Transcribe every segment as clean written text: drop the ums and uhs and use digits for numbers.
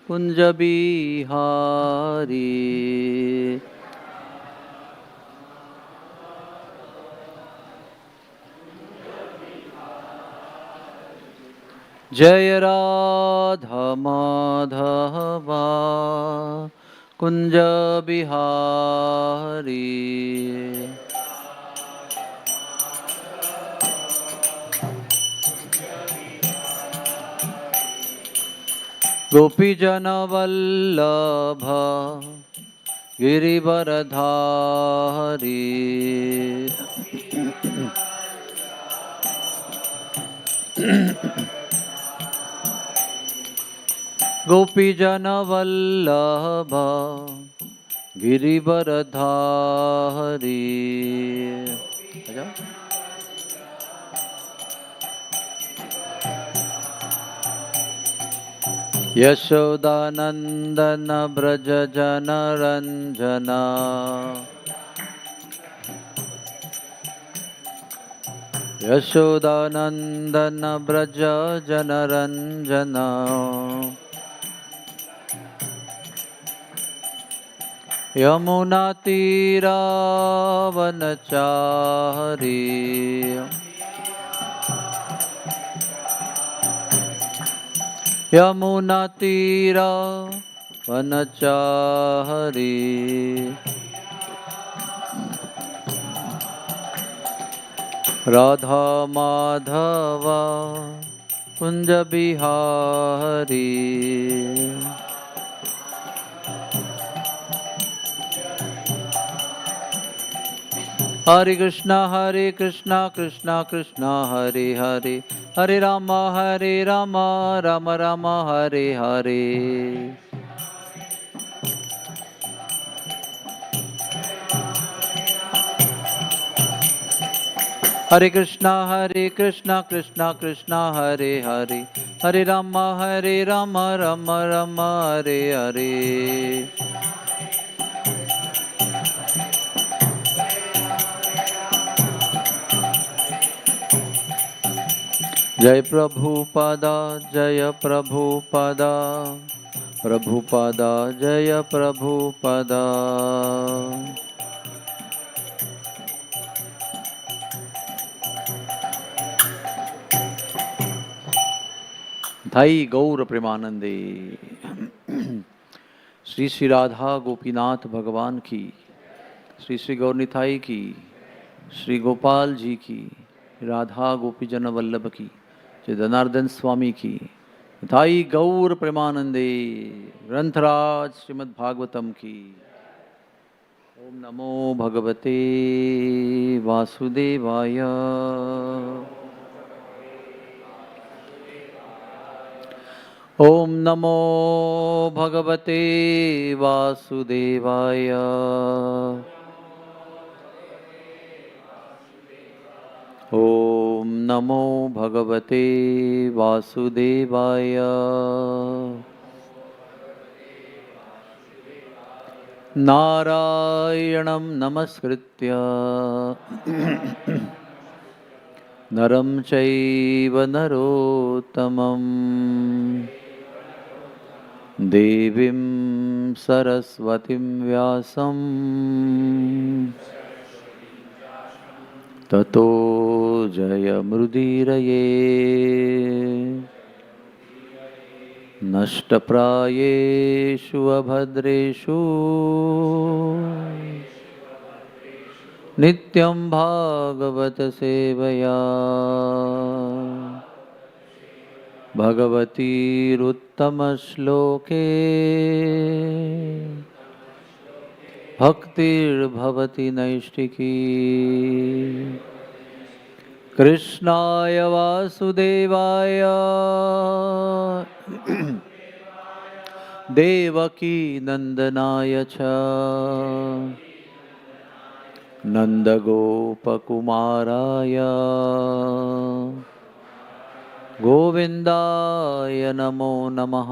कुंज बिहारी। जय राधा माधवा कुंज बिहारी। गोपीजन वल्लभ गिरिवरधारी। गोपीजन वल्लभ गिरिवरधारी। यशोदानंदन ब्रज जन रंजना। यशोदानंदन ब्रज जन रंजना। यमुना तीरावनचारी। यमुना तीरावनचारी। राधा माधवा कुंज बिहारी। हरे कृष्णा कृष्णा कृष्णा हरे हरे, हरे राम राम राम हरे हरे। हरे कृष्णा कृष्णा कृष्णा हरे हरे, हरे राम राम राम हरे हरे। जय प्रभुपादा जय प्रभुपादा, प्रभुपादा जय प्रभुपादा। धाई गौर प्रेमानंदे। श्री श्री राधा गोपीनाथ भगवान की, श्री श्री गौरनिताई की, श्री गोपाल जी की, राधा गोपीजन वल्लभ की, जय जनार्दन स्वामी की। धाई गौर प्रेमानंदे। ग्रंथराज श्रीमद् भागवतम की। ओम नमो भगवते वासुदेवाय। ओम नमो भगवते वासुदेवाय। ओम नमो भगवते वासुदेवाय। नारायणं नमस्कृत्य नरं चैव नरोत्तमं, देवीं सरस्वतीं व्यासं ततो जयमुदीरये। नष्टप्रायेषु अभद्रेषु नित्यं भागवत सेवया। भगवतीरुत्तमश्लोके भक्तिर्भवति नैष्टिकी। कृष्णाय वासुदेवाय देवकी नंदनाय च नंदगोपकुमाराय गोविंदाय नमो नमः।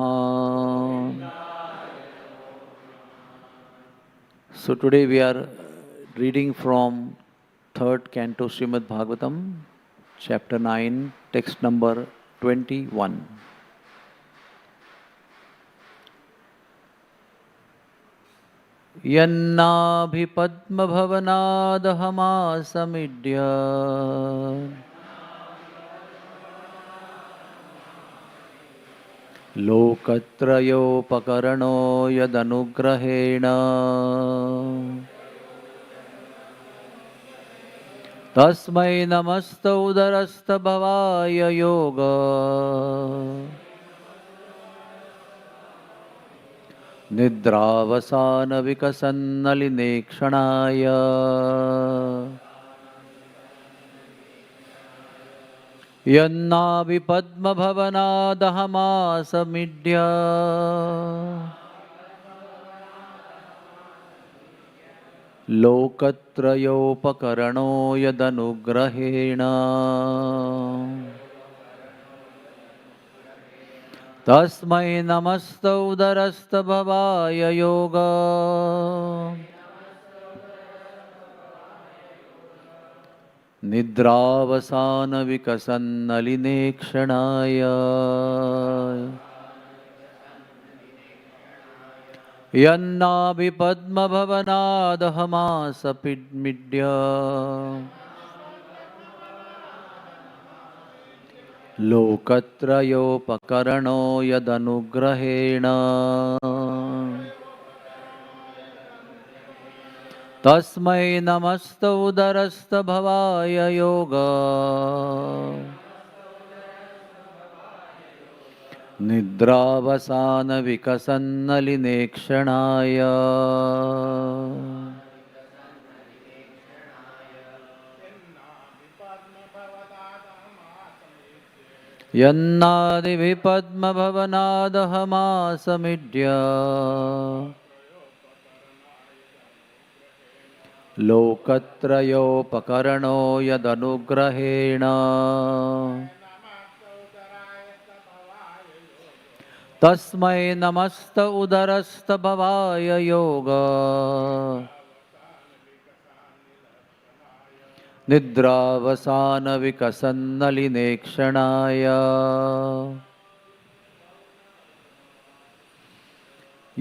So today we are reading from third canto Srimad Bhagavatam, chapter 9, text number 21. यन्नाभिपद्मभवनादहमासमिड्य लोकत्रयोपकरणो यदनुग्रहेण तस्मै नमस्तौदरस्तभवाय योग निद्रावसानविकसन्नलिनेक्षणाय यन्नाभिपद्मभवनादहमासमिड्य लोकत्रयोपकरणो यदनुग्रहेण तस्मै नमस्तौदरस्तभवाय योग निद्रावसानविकसन्नलिनेक्षणाय यन्नाभिपद्मभवनादहमासमिड्य लोकत्रयोपकरणो यदनुग्रहेण तस्मै नमस्तौदरस्तभवाय योग निद्रावसानविकसन्नलिनेक्षणाय यन्नादिभिपद्मभवनादहमासमिड्य लोकत्रयोपकरणो यदनुग्रहेण तस्मै नमस्तौदरस्तभवाय योग निद्रावसानविकसन्नलिनेक्षणाय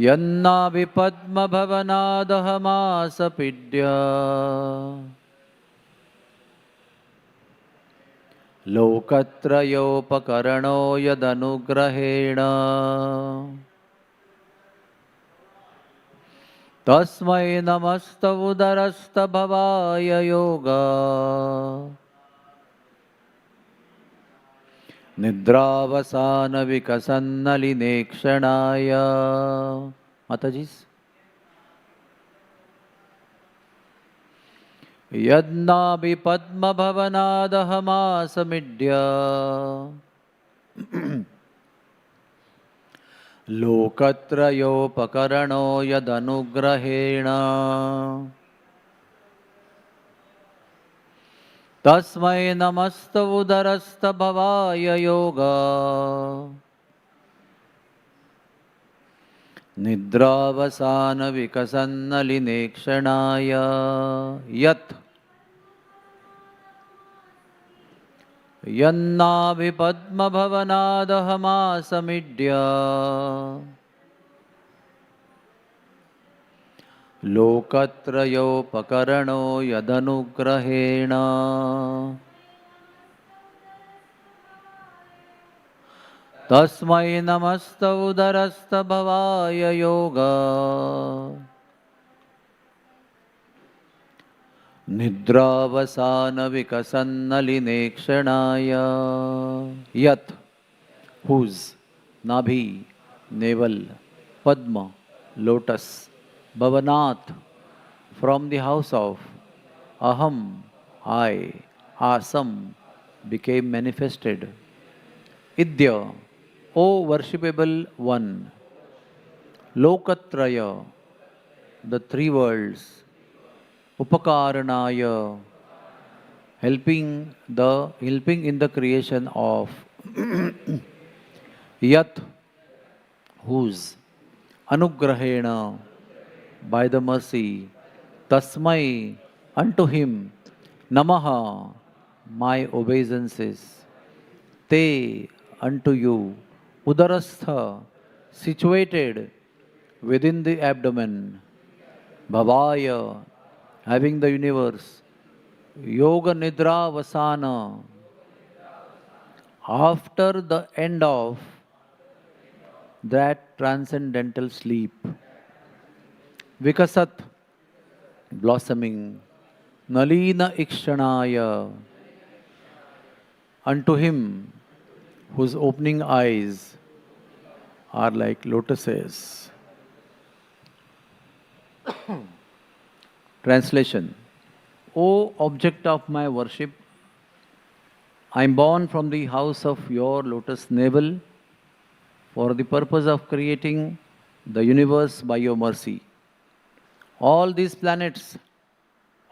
यन्नाभिपद्मभवनादहमासमिड्य लोकत्रयोपकरणो यदनुग्रहेण तस्मै नमस्तौदरस्तभवाय योग निद्रावसानविकसन्नलिनेक्षणाय माताजी यन्नाभिपद्मभवनादहमासमिड्य लोकत्रयोपकरणो यदनुग्रहेण तस्मै नमस्तौदरस्तभवाय योग निद्रावसानविकसन्नलिनेक्षणाय यत् यन्नाभिपद्मभवनादहमासमिड्य लोकत्रयोपकरणो यदनुग्रहेण तस्मै नमस्तौदरस्तभवाय योग निद्रावसानविकसन्नलिनेक्षणाय यत् whose नाभि navel padma lotus bhavanath from the house of aham I asam became manifested. Idya, O worshipable one, Lokatraya, the three worlds, Upakaranaya, helping in the creation of Yat, whose Anugrahena, by the mercy, Tasmai, unto him, Namaha, my obeisances, Te, unto you, Udarastha, situated within the abdomen, Bhavaya, having the universe. Yoga Nidra Vasana, after the end of that transcendental sleep. Vikasat, blossoming. Nalina Ikshanaya, unto him whose opening eyes are like lotuses. Translation. O object of my worship, I am born from the house of your lotus navel for the purpose of creating the universe by your mercy. All these planets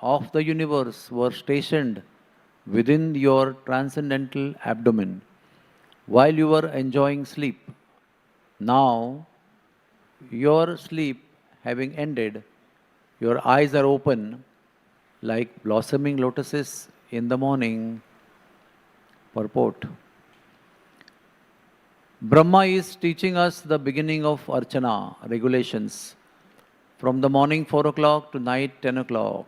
of the universe were stationed within your transcendental abdomen while you were enjoying sleep. Now, your sleep having ended, your eyes are open like blossoming lotuses in the morning. Purport. Brahma is teaching us the beginning of Archana regulations from the morning 4 o'clock to night 10 o'clock.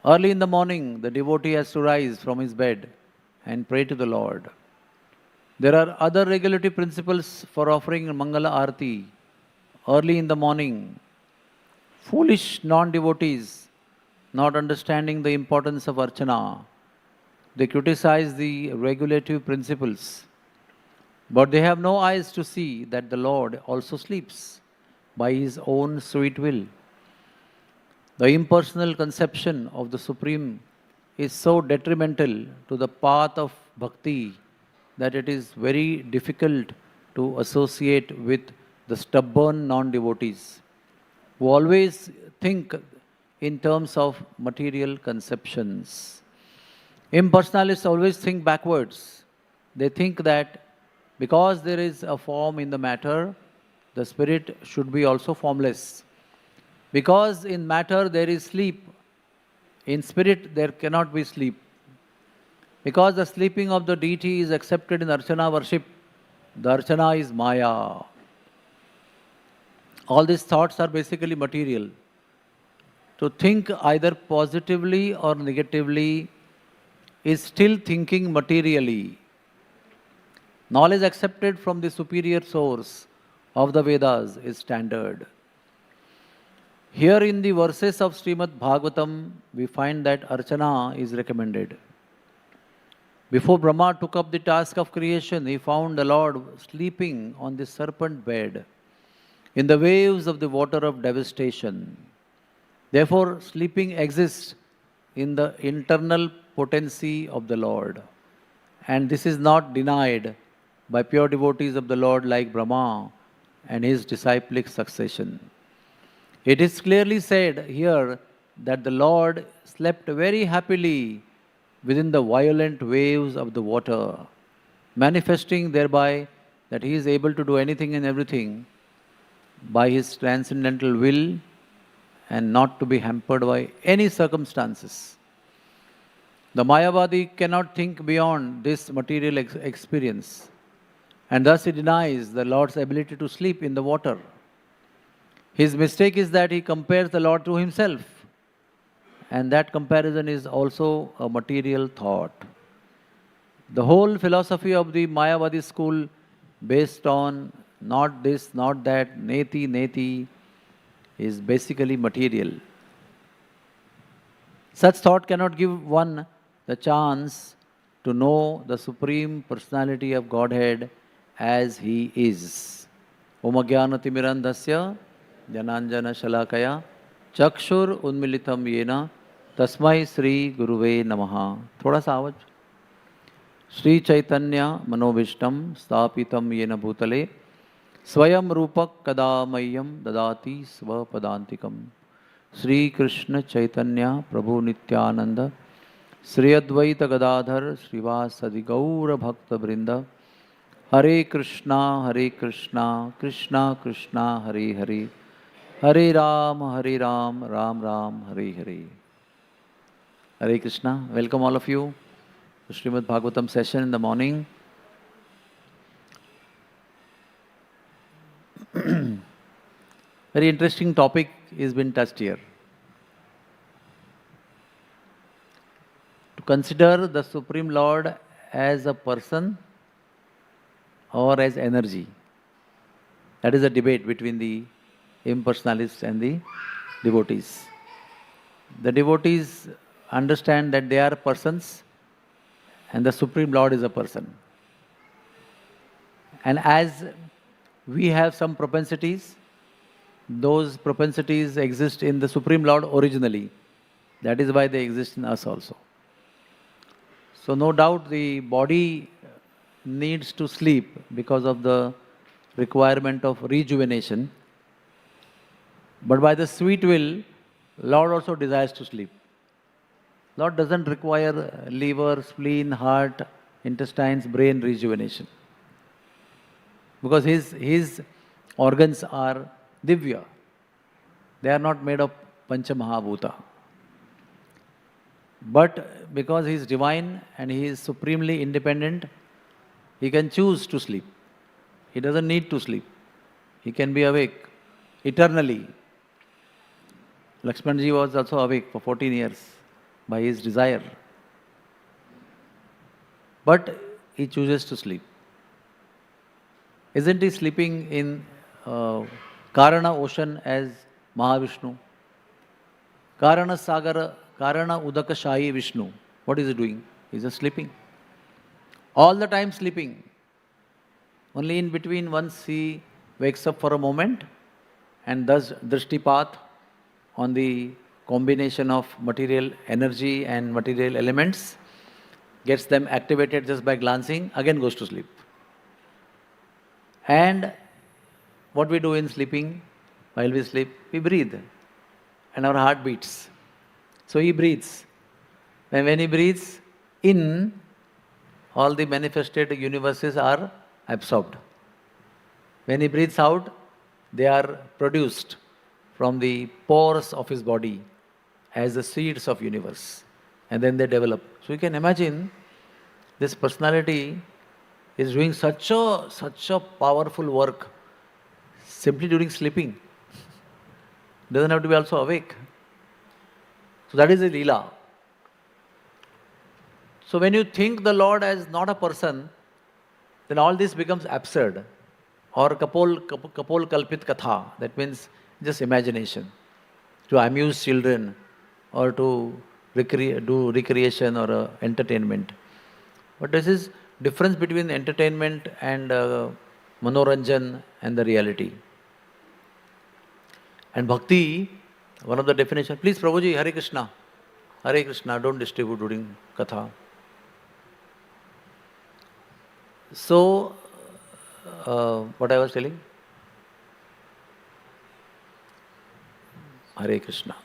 Early in the morning, the devotee has to rise from his bed and pray to the Lord. There are other regulatory principles for offering Mangala Arati early in the morning. Foolish non-devotees, not understanding the importance of Archana, they criticize the regulative principles, but they have no eyes to see that the Lord also sleeps by His own sweet will. The impersonal conception of the Supreme is so detrimental to the path of bhakti that it is very difficult to associate with the stubborn non-devotees who always think in terms of material conceptions. Impersonalists always think backwards. They think that because there is a form in the matter, the spirit should be also formless. Because in matter there is sleep, in spirit there cannot be sleep. Because the sleeping of the deity is accepted in Archana worship, the Archana is Maya. All these thoughts are basically material. To think either positively or negatively is still thinking materially. Knowledge accepted from the superior source of the Vedas is standard. Here in the verses of Srimad Bhagavatam, we find that Archana is recommended. Before Brahma took up the task of creation, he found the Lord sleeping on the serpent bed in the waves of the water of devastation. Therefore, sleeping exists in the internal potency of the Lord. And this is not denied by pure devotees of the Lord like Brahma and his disciplic succession. It is clearly said here that the Lord slept very happily within the violent waves of the water, manifesting thereby that he is able to do anything and everything by his transcendental will and not to be hampered by any circumstances. The Mayavadi cannot think beyond this material experience, and thus he denies the Lord's ability to sleep in the water. His mistake is that he compares the Lord to himself, and that comparison is also a material thought. The whole philosophy of the Mayavadi school, based on not this, not that, neti, neti, is basically material. Such thought cannot give one the chance to know the Supreme Personality of Godhead as He is. Om Ajnanatirmirandhasya Jananjana Shalakaya Chakshur Unmilitam Yena Tasmai Sri Guruve Namaha. थोड़ा सा आवाज. श्री चैतन्य मनोविष्टम स्थापितम येन भूतले स्वयं रूपक कदा मह्यम ददाति स्वपदान्तिकम. श्री कृष्ण चैतन्य प्रभु नित्यानंद श्री अद्वैत गदाधर श्रीवासदि गौर भक्त वृंद. हरे कृष्णा कृष्णा कृष्णा हरे हरे, हरे Ram Ram Ram Hare Hare. Hare Krishna. Welcome all of you to Srimad Bhagavatam session in the morning. Very interesting topic is been touched here. To consider the Supreme Lord as a person or as energy. That is a debate between the impersonalists and the devotees. The devotees understand that they are persons and the Supreme Lord is a person. And as we have some propensities, those propensities exist in the Supreme Lord originally. That is why they exist in us also. So no doubt the body needs to sleep because of the requirement of rejuvenation. But by the sweet will, Lord also desires to sleep. Lord doesn't require liver, spleen, heart, intestines, brain rejuvenation. Because his organs are divya. They are not made of Pancha Mahabhuta. But because he is divine and he is supremely independent, he can choose to sleep. He doesn't need to sleep. He can be awake eternally. Lakshmanji was also awake for 14 years by his desire. But he chooses to sleep. Isn't he sleeping in Karana ocean as Mahavishnu? Karana Sagara, Karana Udaka Shahi Vishnu. What is he doing? He's just sleeping. All the time sleeping. Only in between once he wakes up for a moment and does drishtipat on the combination of material energy and material elements, gets them activated just by glancing, again goes to sleep. And what we do in sleeping, while we sleep, we breathe and our heart beats. So he breathes. And when he breathes in, all the manifested universes are absorbed. When he breathes out, they are produced from the pores of his body as the seeds of universe. And then they develop. So you can imagine this personality is doing such a powerful work simply during sleeping. Doesn't have to be also awake. So that is the Leela. So when you think the Lord as not a person, then all this becomes absurd. Or kapol kalpit katha, that means just imagination. To amuse children or to do recreation or entertainment. But this is difference between entertainment and manoranjan and the reality. And bhakti, one of the definitions, please Prabhuji, Hare Krishna, don't distribute during katha. So, what I was telling? Hare Krishna.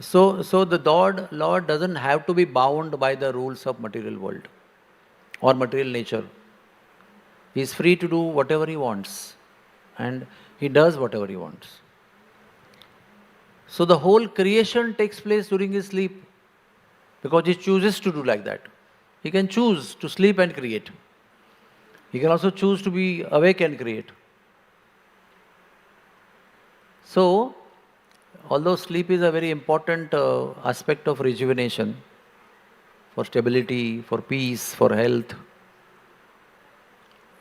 So the Lord doesn't have to be bound by the rules of material world or material nature. He is free to do whatever he wants and he does whatever he wants. So the whole creation takes place during his sleep because he chooses to do like that. He can choose to sleep and create. He can also choose to be awake and create. So, although sleep is a very important aspect of rejuvenation, for stability, for peace, for health,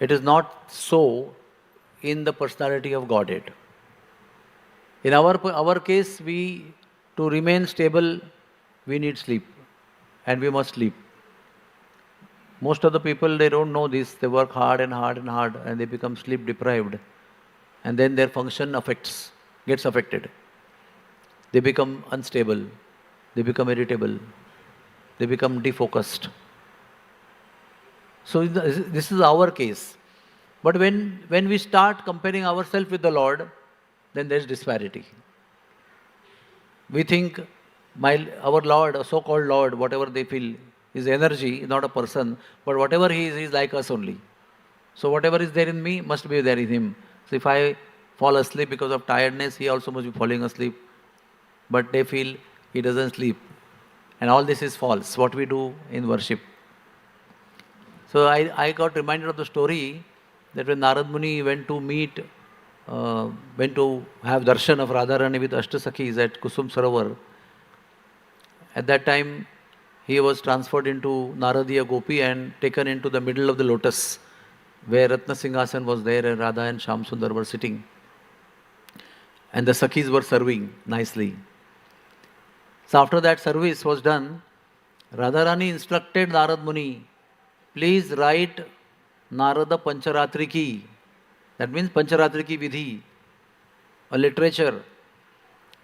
it is not so in the personality of Godhead. In our case, to remain stable, we need sleep and we must sleep. Most of the people, they don't know this. They work hard and hard and hard and they become sleep deprived. And then their function gets affected. They become unstable. They become irritable. They become defocused. So this is our case. But when we start comparing ourselves with the Lord, then there is disparity. We think our Lord, a so-called Lord, whatever they feel, is energy, not a person, but whatever he is like us only. So whatever is there in me must be there in him. So if I fall asleep because of tiredness, he also must be falling asleep. But they feel he doesn't sleep. And all this is false, what we do in worship. So I got reminded of the story that when Narad Muni went to meet went to have darshan of Radharani with Ashtasakhis at Kusum Sarovar. At that time, he was transferred into Naradiya Gopi and taken into the middle of the lotus, where Ratna Singhasan was there and Radha and Shyam Sundar were sitting. And the Sakhis were serving nicely. So after that service was done, Radharani instructed Narad Muni, please write Narada Pancharatri Ki. That means Pancharatri Ki Vidhi, a literature.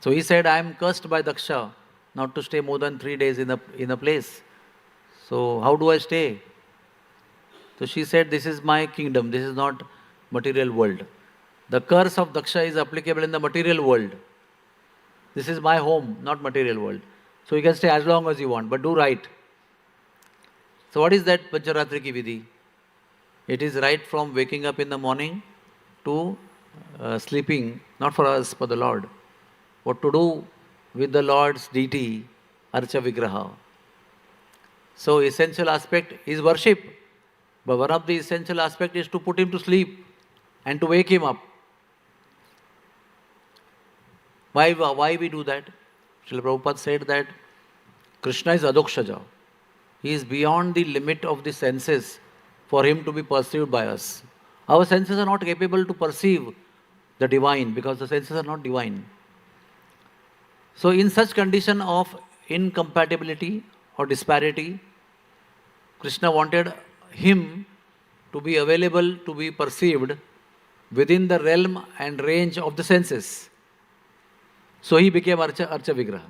So he said, I am cursed by Daksha not to stay more than 3 days in a place. So how do I stay? So she said, this is my kingdom, this is not material world. The curse of Daksha is applicable in the material world. This is my home, not material world. So you can stay as long as you want, but do right. So what is that Pancharatri Ki Vidhi? It is right from waking up in the morning to sleeping, not for us, for the Lord. What to do with the Lord's deity, Archa Vigraha. So essential aspect is worship. But one of the essential aspects is to put him to sleep and to wake him up. Why we do that? Srila Prabhupada said that Krishna is Adokshaja. He is beyond the limit of the senses for him to be perceived by us. Our senses are not capable to perceive the divine because the senses are not divine. So in such condition of incompatibility or disparity, Krishna wanted him to be available to be perceived within the realm and range of the senses. So he became Archa Vigraha.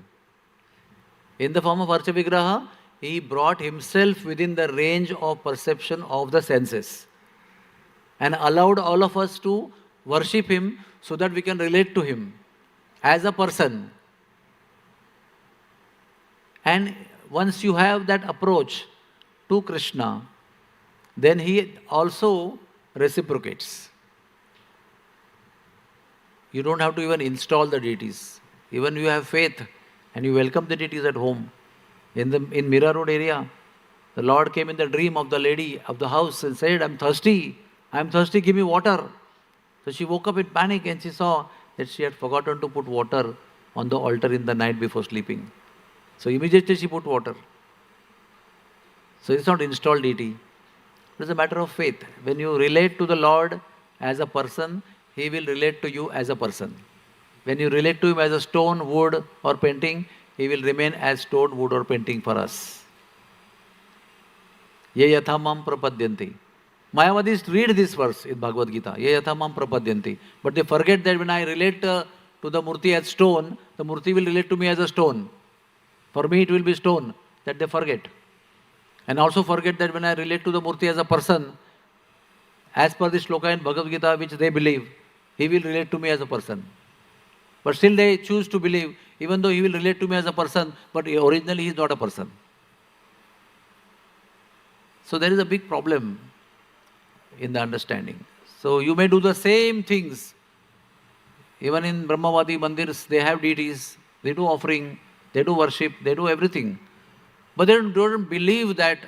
In the form of Archa Vigraha, he brought himself within the range of perception of the senses and allowed all of us to worship him so that we can relate to him as a person. And once you have that approach to Krishna, then he also reciprocates. You don't have to even install the deities. Even you have faith and you welcome the deities at home. In Mira Road area, the Lord came in the dream of the lady of the house and said, I'm thirsty, give me water. So she woke up in panic and she saw that she had forgotten to put water on the altar in the night before sleeping. So immediately she put water. So it's not installed deity. It's a matter of faith. When you relate to the Lord as a person, he will relate to you as a person. When you relate to him as a stone, wood or painting, he will remain as stone, wood or painting for us. Ye yatha mam prapadyanti. Mayavadis read this verse in Bhagavad Gita. Ye yatha mam prapadyanti. But they forget that when I relate to the murti as stone, the murti will relate to me as a stone. For me it will be stone. That they forget. And also forget that when I relate to the murti as a person, as per the shloka in Bhagavad Gita which they believe, he will relate to me as a person. But still they choose to believe, even though he will relate to me as a person, but originally he is not a person. So there is a big problem in the understanding. So you may do the same things. Even in Brahmavadi mandirs, they have deities, they do offering, they do worship, they do everything. But they don't believe that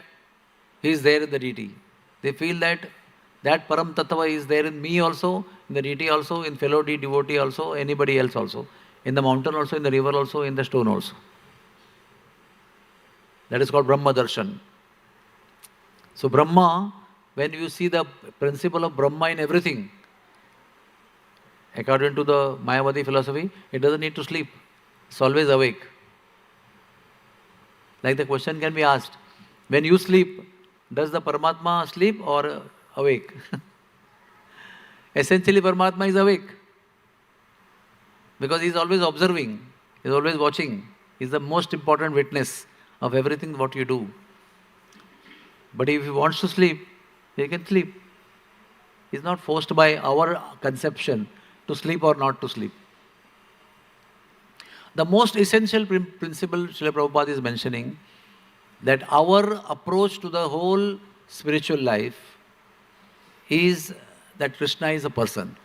he is there in the deity. They feel that Param Tattva is there in me also, in the deity also, in fellow devotee also, anybody else also. In the mountain also, in the river also, in the stone also. That is called Brahma Darshan. So Brahma, when you see the principle of Brahma in everything, according to the Mayavadi philosophy, it doesn't need to sleep. It's always awake. Like the question can be asked, when you sleep, does the Paramatma sleep or awake? Essentially, Paramatma is awake. Because he is always observing, he is always watching. He is the most important witness of everything what you do. But if he wants to sleep, he can sleep. He is not forced by our conception to sleep or not to sleep. The most essential principle Srila Prabhupada is mentioning, that our approach to the whole spiritual life is that Krishna is a person.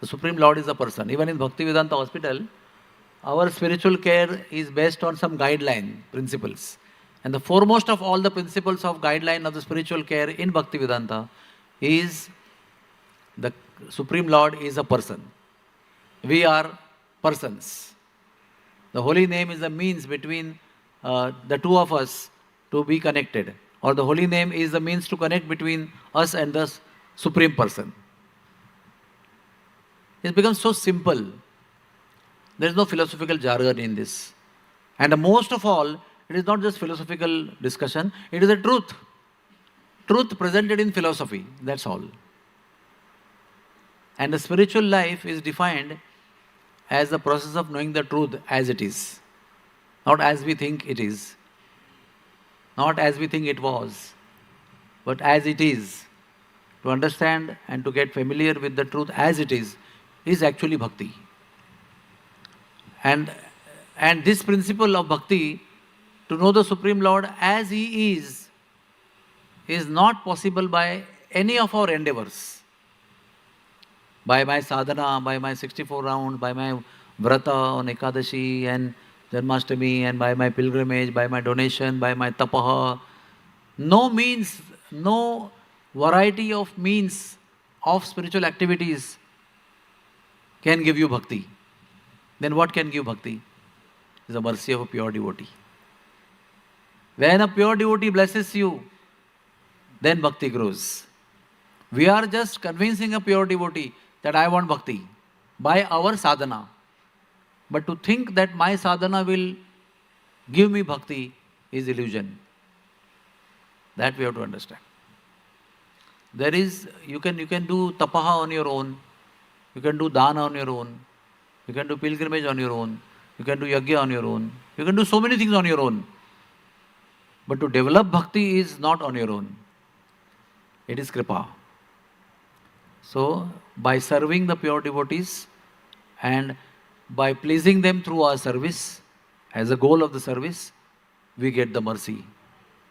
The Supreme Lord is a person. Even in Bhaktivedanta Hospital, our spiritual care is based on some guideline principles. And the foremost of all the principles of guideline of the spiritual care in Bhaktivedanta is The Supreme Lord is a person. We are persons. The holy name is a means between the two of us to be connected. Or the holy name is the means to connect between us and the Supreme Person. It becomes so simple. There is no philosophical jargon in this. And most of all, it is not just philosophical discussion, it is a truth. Truth presented in philosophy, that's all. And the spiritual life is defined as the process of knowing the truth as it is. Not as we think it is. Not as we think it was. But as it is. To understand and to get familiar with the truth as it is actually bhakti. And this principle of bhakti, to know the Supreme Lord as He is not possible by any of our endeavors. By my sadhana, by my 64 rounds, by my vrata on Ekadashi and Janmashtami, and by my pilgrimage, by my donation, by my tapaha. No means, no variety of means of spiritual activities can give you bhakti. Then what can give bhakti? Is the mercy of a pure devotee. When a pure devotee blesses you, then bhakti grows. We are just convincing a pure devotee that I want bhakti by our sadhana. But to think that my sadhana will give me bhakti is illusion. That we have to understand. There is, you can do tapaha on your own, you can do dana on your own, you can do pilgrimage on your own, you can do yajna on your own, you can do so many things on your own. But to develop bhakti is not on your own. It is kripa. So, by serving the pure devotees and by pleasing them through our service, as a goal of the service, we get the mercy.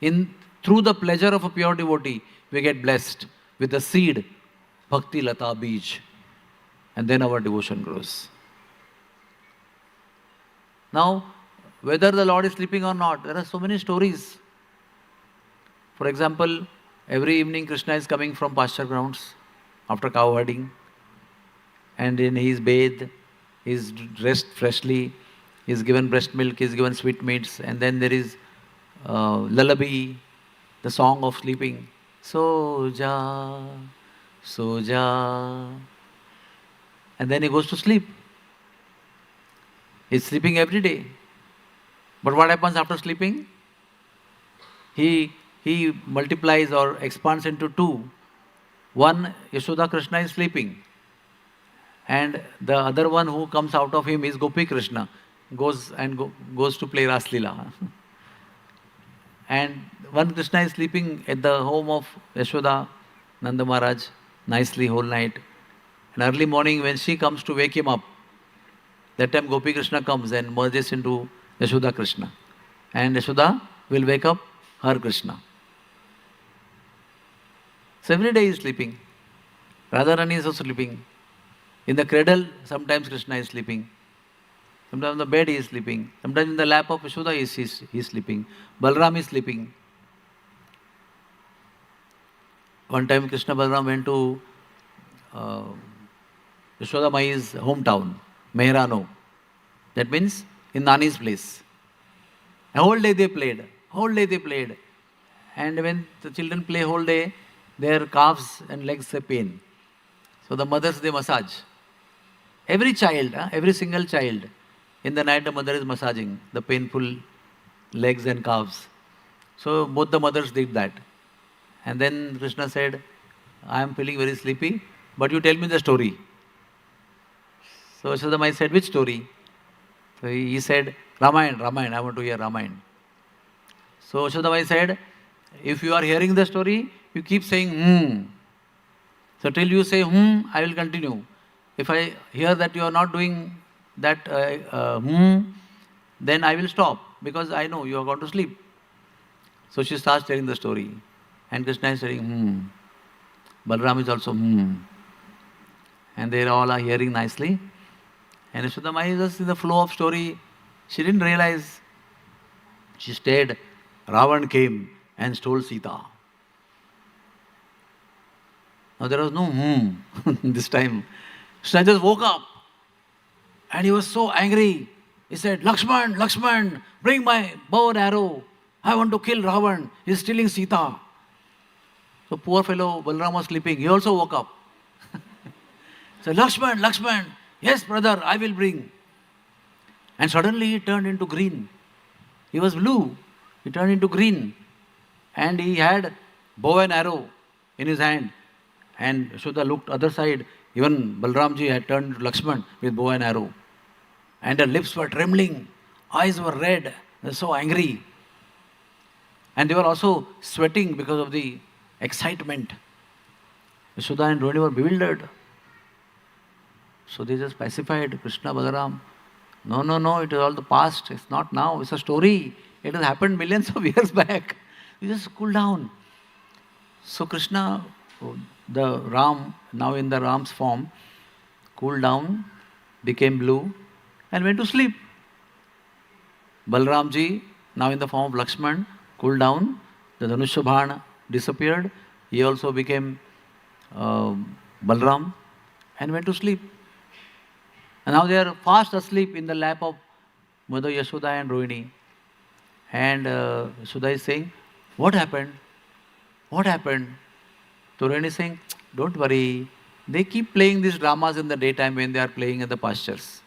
Through the pleasure of a pure devotee, we get blessed with the seed, bhakti lata bij, and then our devotion grows. Now, whether the Lord is sleeping or not, there are so many stories. For example, every evening Krishna is coming from pasture grounds after cow herding, and then he is bathed, he is dressed freshly, he is given breast milk, he is given sweetmeats, and then there is lullaby, the song of sleeping. Soja, soja. And then he goes to sleep. He is sleeping every day. But what happens after sleeping? He multiplies or expands into two. One, Yashoda Krishna is sleeping. And the other one who comes out of him is Gopi Krishna. Goes to play Ras Leela. And one Krishna is sleeping at the home of Yashoda, Nanda Maharaj, nicely whole night. And early morning when she comes to wake him up, that time Gopi Krishna comes and merges into Yashoda Krishna. And Yashoda will wake up her Krishna. So every day he is sleeping. Radharani is also sleeping. In the cradle, sometimes Krishna is sleeping. Sometimes on the bed he is sleeping. Sometimes in the lap of Yashoda he is sleeping. Balram is sleeping. One time Krishna Balram went to Yashoda Mai's hometown, Mehrano. That means in Nani's place. A whole day they played. And when the children play whole day, their calves and legs have pain. So the mothers, they massage. Every child, every single child, in the night the mother is massaging the painful legs and calves. So both the mothers did that. And then Krishna said, I am feeling very sleepy, but you tell me the story. So Yashodamai said, which story? So he said, Ramayana, I want to hear Ramayana. So Yashodamai said, if you are hearing the story, you keep saying, So till you say, I will continue. If I hear that you are not doing that, then I will stop, because I know you are going to sleep. So she starts telling the story. And Krishna is saying, Balram is also, And they all are hearing nicely. And Yashodamai is just in the flow of story. She didn't realize. She stayed. Ravan came and stole Sita. Now there was no this time. Krishna just woke up and he was so angry. He said, Lakshman, Lakshman, bring my bow and arrow. I want to kill Ravan. He's stealing Sita. So poor fellow Balram was sleeping. He also woke up. So Lakshman, Lakshman, yes brother, I will bring. And suddenly he turned into green. He was blue. He turned into green. And he had bow and arrow in his hand. And Yashoda looked other side. Even Balramji had turned to Lakshman with bow and arrow. And her lips were trembling. Eyes were red. They were so angry. And they were also sweating because of the excitement. Yashoda and Rohini were bewildered. So they just pacified Krishna, Balaram. No, it is all the past. It's not now. It's a story. It has happened millions of years back. You just cool down. So Krishna, the Ram, now in the Ram's form, cooled down, became blue, and went to sleep. Balramji, now in the form of Lakshman, cooled down. The Dhanusha Bhana disappeared. He also became Balram and went to sleep. And now they are fast asleep in the lap of Mother Yashoda and Rohini. And Yashoda is saying, what happened? What happened? So Rohini is saying, don't worry. They keep playing these dramas in the daytime when they are playing in the pastures.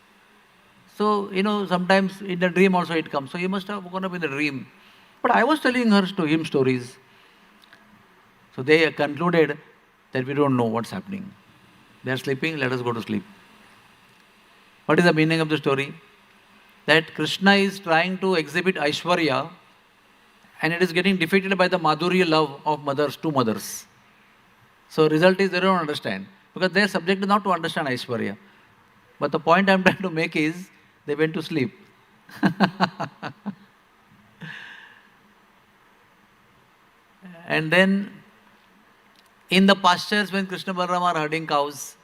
So, sometimes in the dream also it comes. So he must have woken up in the dream. But I was telling him stories. So they concluded that we don't know what's happening. They are sleeping, let us go to sleep. What is the meaning of the story? That Krishna is trying to exhibit Aishwarya and it is getting defeated by the Madhurya love of two mothers. So result is they don't understand. Because they are subjected not to understand Aishwarya. But the point I am trying to make is, they went to sleep. And then, in the pastures when Krishna and Balaram are herding cows,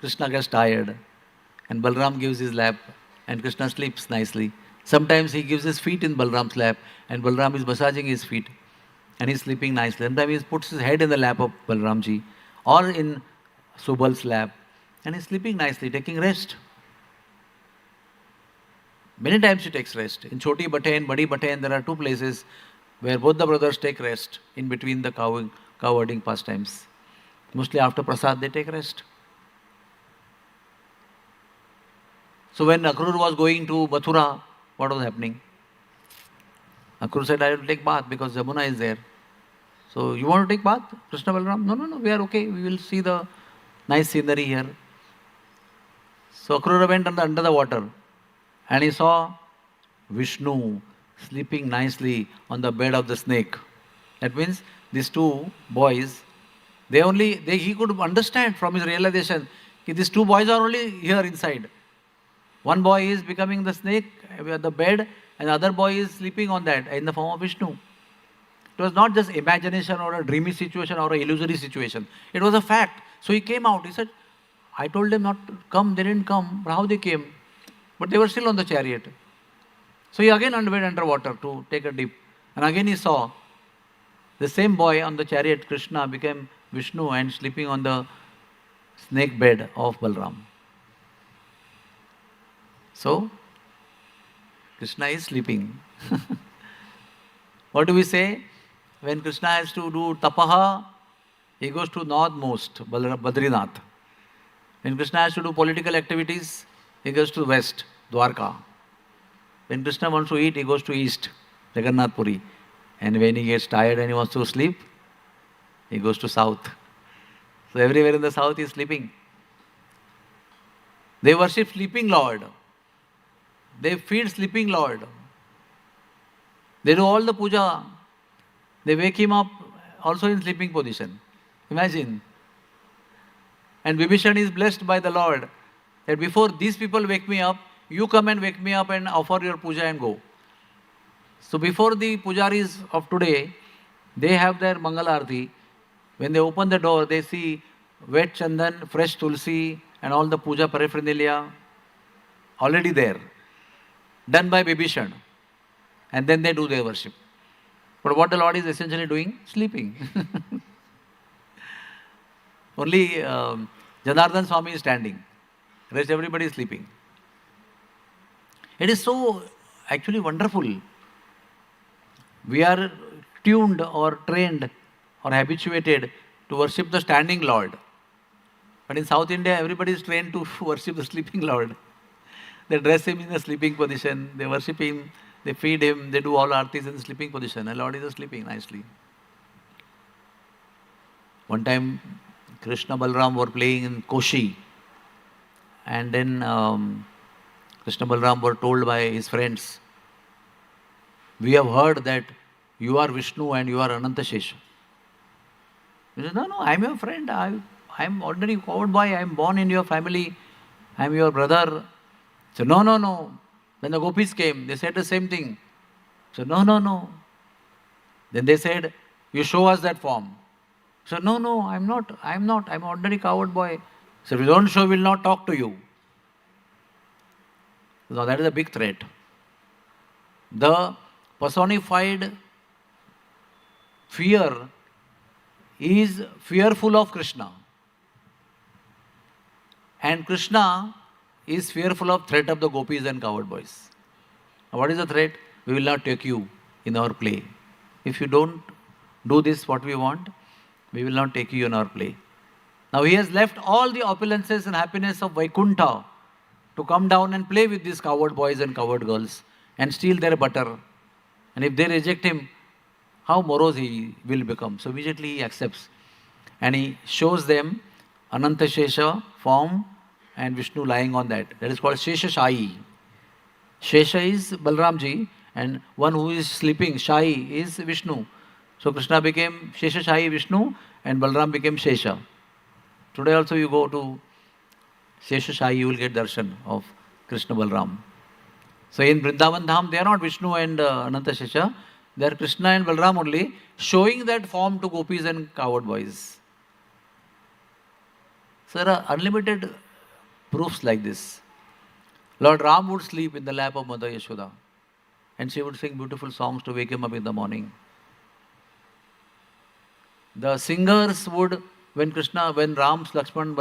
Krishna gets tired. And Balram gives his lap and Krishna sleeps nicely. Sometimes he gives his feet in Balram's lap and Balram is massaging his feet and he's sleeping nicely. Sometimes he puts his head in the lap of Balramji or in Subal's lap and he's sleeping nicely, taking rest. Many times he takes rest. In Choti Batain, Badi Batain, there are two places where both the brothers take rest in between the cow herding pastimes. Mostly after Prasad, they take rest. So when Akrur was going to Mathura, what was happening? Akrur said, I will take bath because Jamuna is there. So you want to take bath? Krishna Balaram? No, we are okay. We will see the nice scenery here. So Akrura went under the water and he saw Vishnu sleeping nicely on the bed of the snake. That means these two boys, he could understand from his realization that these two boys are only here inside. One boy is becoming the snake at the bed and the other boy is sleeping on that in the form of Vishnu. It was not just imagination or a dreamy situation or an illusory situation. It was a fact. So he came out. He said, I told them not to come. They didn't come. But how they came? But they were still on the chariot. So he again went underwater to take a dip. And again he saw the same boy on the chariot, Krishna, became Vishnu and sleeping on the snake bed of Balram. So, Krishna is sleeping. What do we say? When Krishna has to do tapaha, he goes to northmost, Badrinath. When Krishna has to do political activities, he goes to west, Dwarka. When Krishna wants to eat, he goes to east, Jagannath Puri. And when he gets tired and he wants to sleep, he goes to south. So everywhere in the south he is sleeping. They worship sleeping Lord. They feed sleeping Lord. They do all the puja. They wake him up also in sleeping position. Imagine. And Vibhishan is blessed by the Lord that before these people wake me up, you come and wake me up and offer your puja and go. So before the pujaris of today, they have their Mangala Arati. When they open the door, they see wet chandan, fresh tulsi and all the puja paraphernalia already there, done by Vibhishan. And then they do their worship. But what the Lord is essentially doing? Sleeping. Only Janardhan Swami is standing. Rest everybody is sleeping. It is so actually wonderful. We are tuned or trained or habituated to worship the standing Lord. But in South India, everybody is trained to worship the sleeping Lord. They dress him in a sleeping position, they worship him, they feed him, they do all artis in the sleeping position. And Lord is sleeping nicely. One time, Krishna Balram were playing in Koshi. And then Krishna Balram were told by his friends, we have heard that you are Vishnu and you are Ananta Shesha. He said, no, I am your friend. I am ordinary coward boy. I am born in your family. I am your brother. He said, no. Then the gopis came. They said the same thing. He said, no. Then they said, you show us that form. He said, no, I am not. I am an ordinary coward boy. He said, if you don't show, we will not talk to you. Now that is a big threat. The personified fear is fearful of Krishna. And Krishna is fearful of threat of the gopis and coward boys. Now what is the threat? We will not take you in our play. If you don't do this what we want, we will not take you in our play. Now he has left all the opulences and happiness of Vaikuntha to come down and play with these coward boys and coward girls and steal their butter. And if they reject him, how morose he will become. So immediately he accepts. And he shows them Ananta Shesha form and Vishnu lying on that. That is called Shesha Shahi. Shesha is Balramji and one who is sleeping, Shahi, is Vishnu. So Krishna became Shesha Shahi Vishnu and Balram became Shesha. Today also you go to Shesha Shahi, you will get darshan of Krishna Balram. So in Vrindavan Dham, they are not Vishnu and Ananta Shesha. They are Krishna and Balram only, showing that form to gopis and coward boys. So there are unlimited proofs like this. Lord Ram would sleep in the lap of Mother Yashoda. And she would sing beautiful songs to wake him up in the morning. The singers would, when Ram, Lakshman,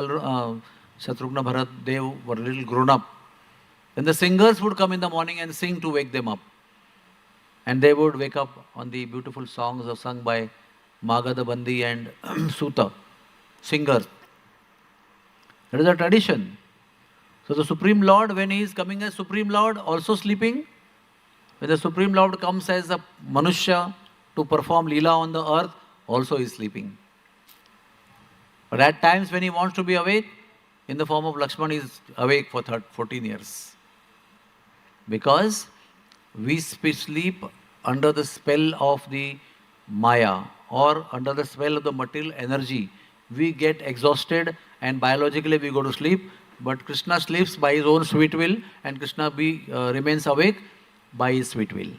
Shatrughna, Bharat, they were a little grown up. Then the singers would come in the morning and sing to wake them up. And they would wake up on the beautiful songs sung by Magadha Bandi and Suta, singers. That is a tradition. So the Supreme Lord, when he is coming as Supreme Lord, also sleeping. When the Supreme Lord comes as a Manushya to perform Leela on the earth, also he is sleeping. But at times when he wants to be awake, in the form of Lakshman, he is awake for 14 years. Because we sleep under the spell of the Maya or under the spell of the material energy. We get exhausted and biologically we go to sleep. But Krishna sleeps by his own sweet will and Krishna remains awake by his sweet will.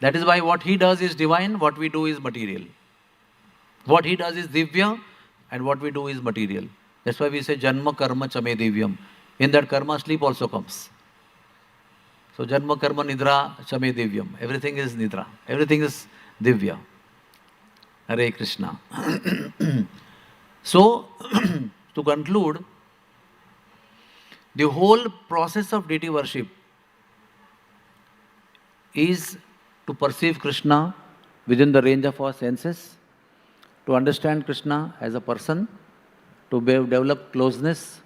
That is why what he does is divine, what we do is material. What he does is divya and what we do is material. That's why we say Janma Karma Chame Divyam. In that karma, sleep also comes. So Janma Karma Nidra Chame Divyam. Everything is Nidra. Everything is Divya. Hare Krishna. So, to conclude, the whole process of deity worship is to perceive Krishna within the range of our senses, to understand Krishna as a person, to develop closeness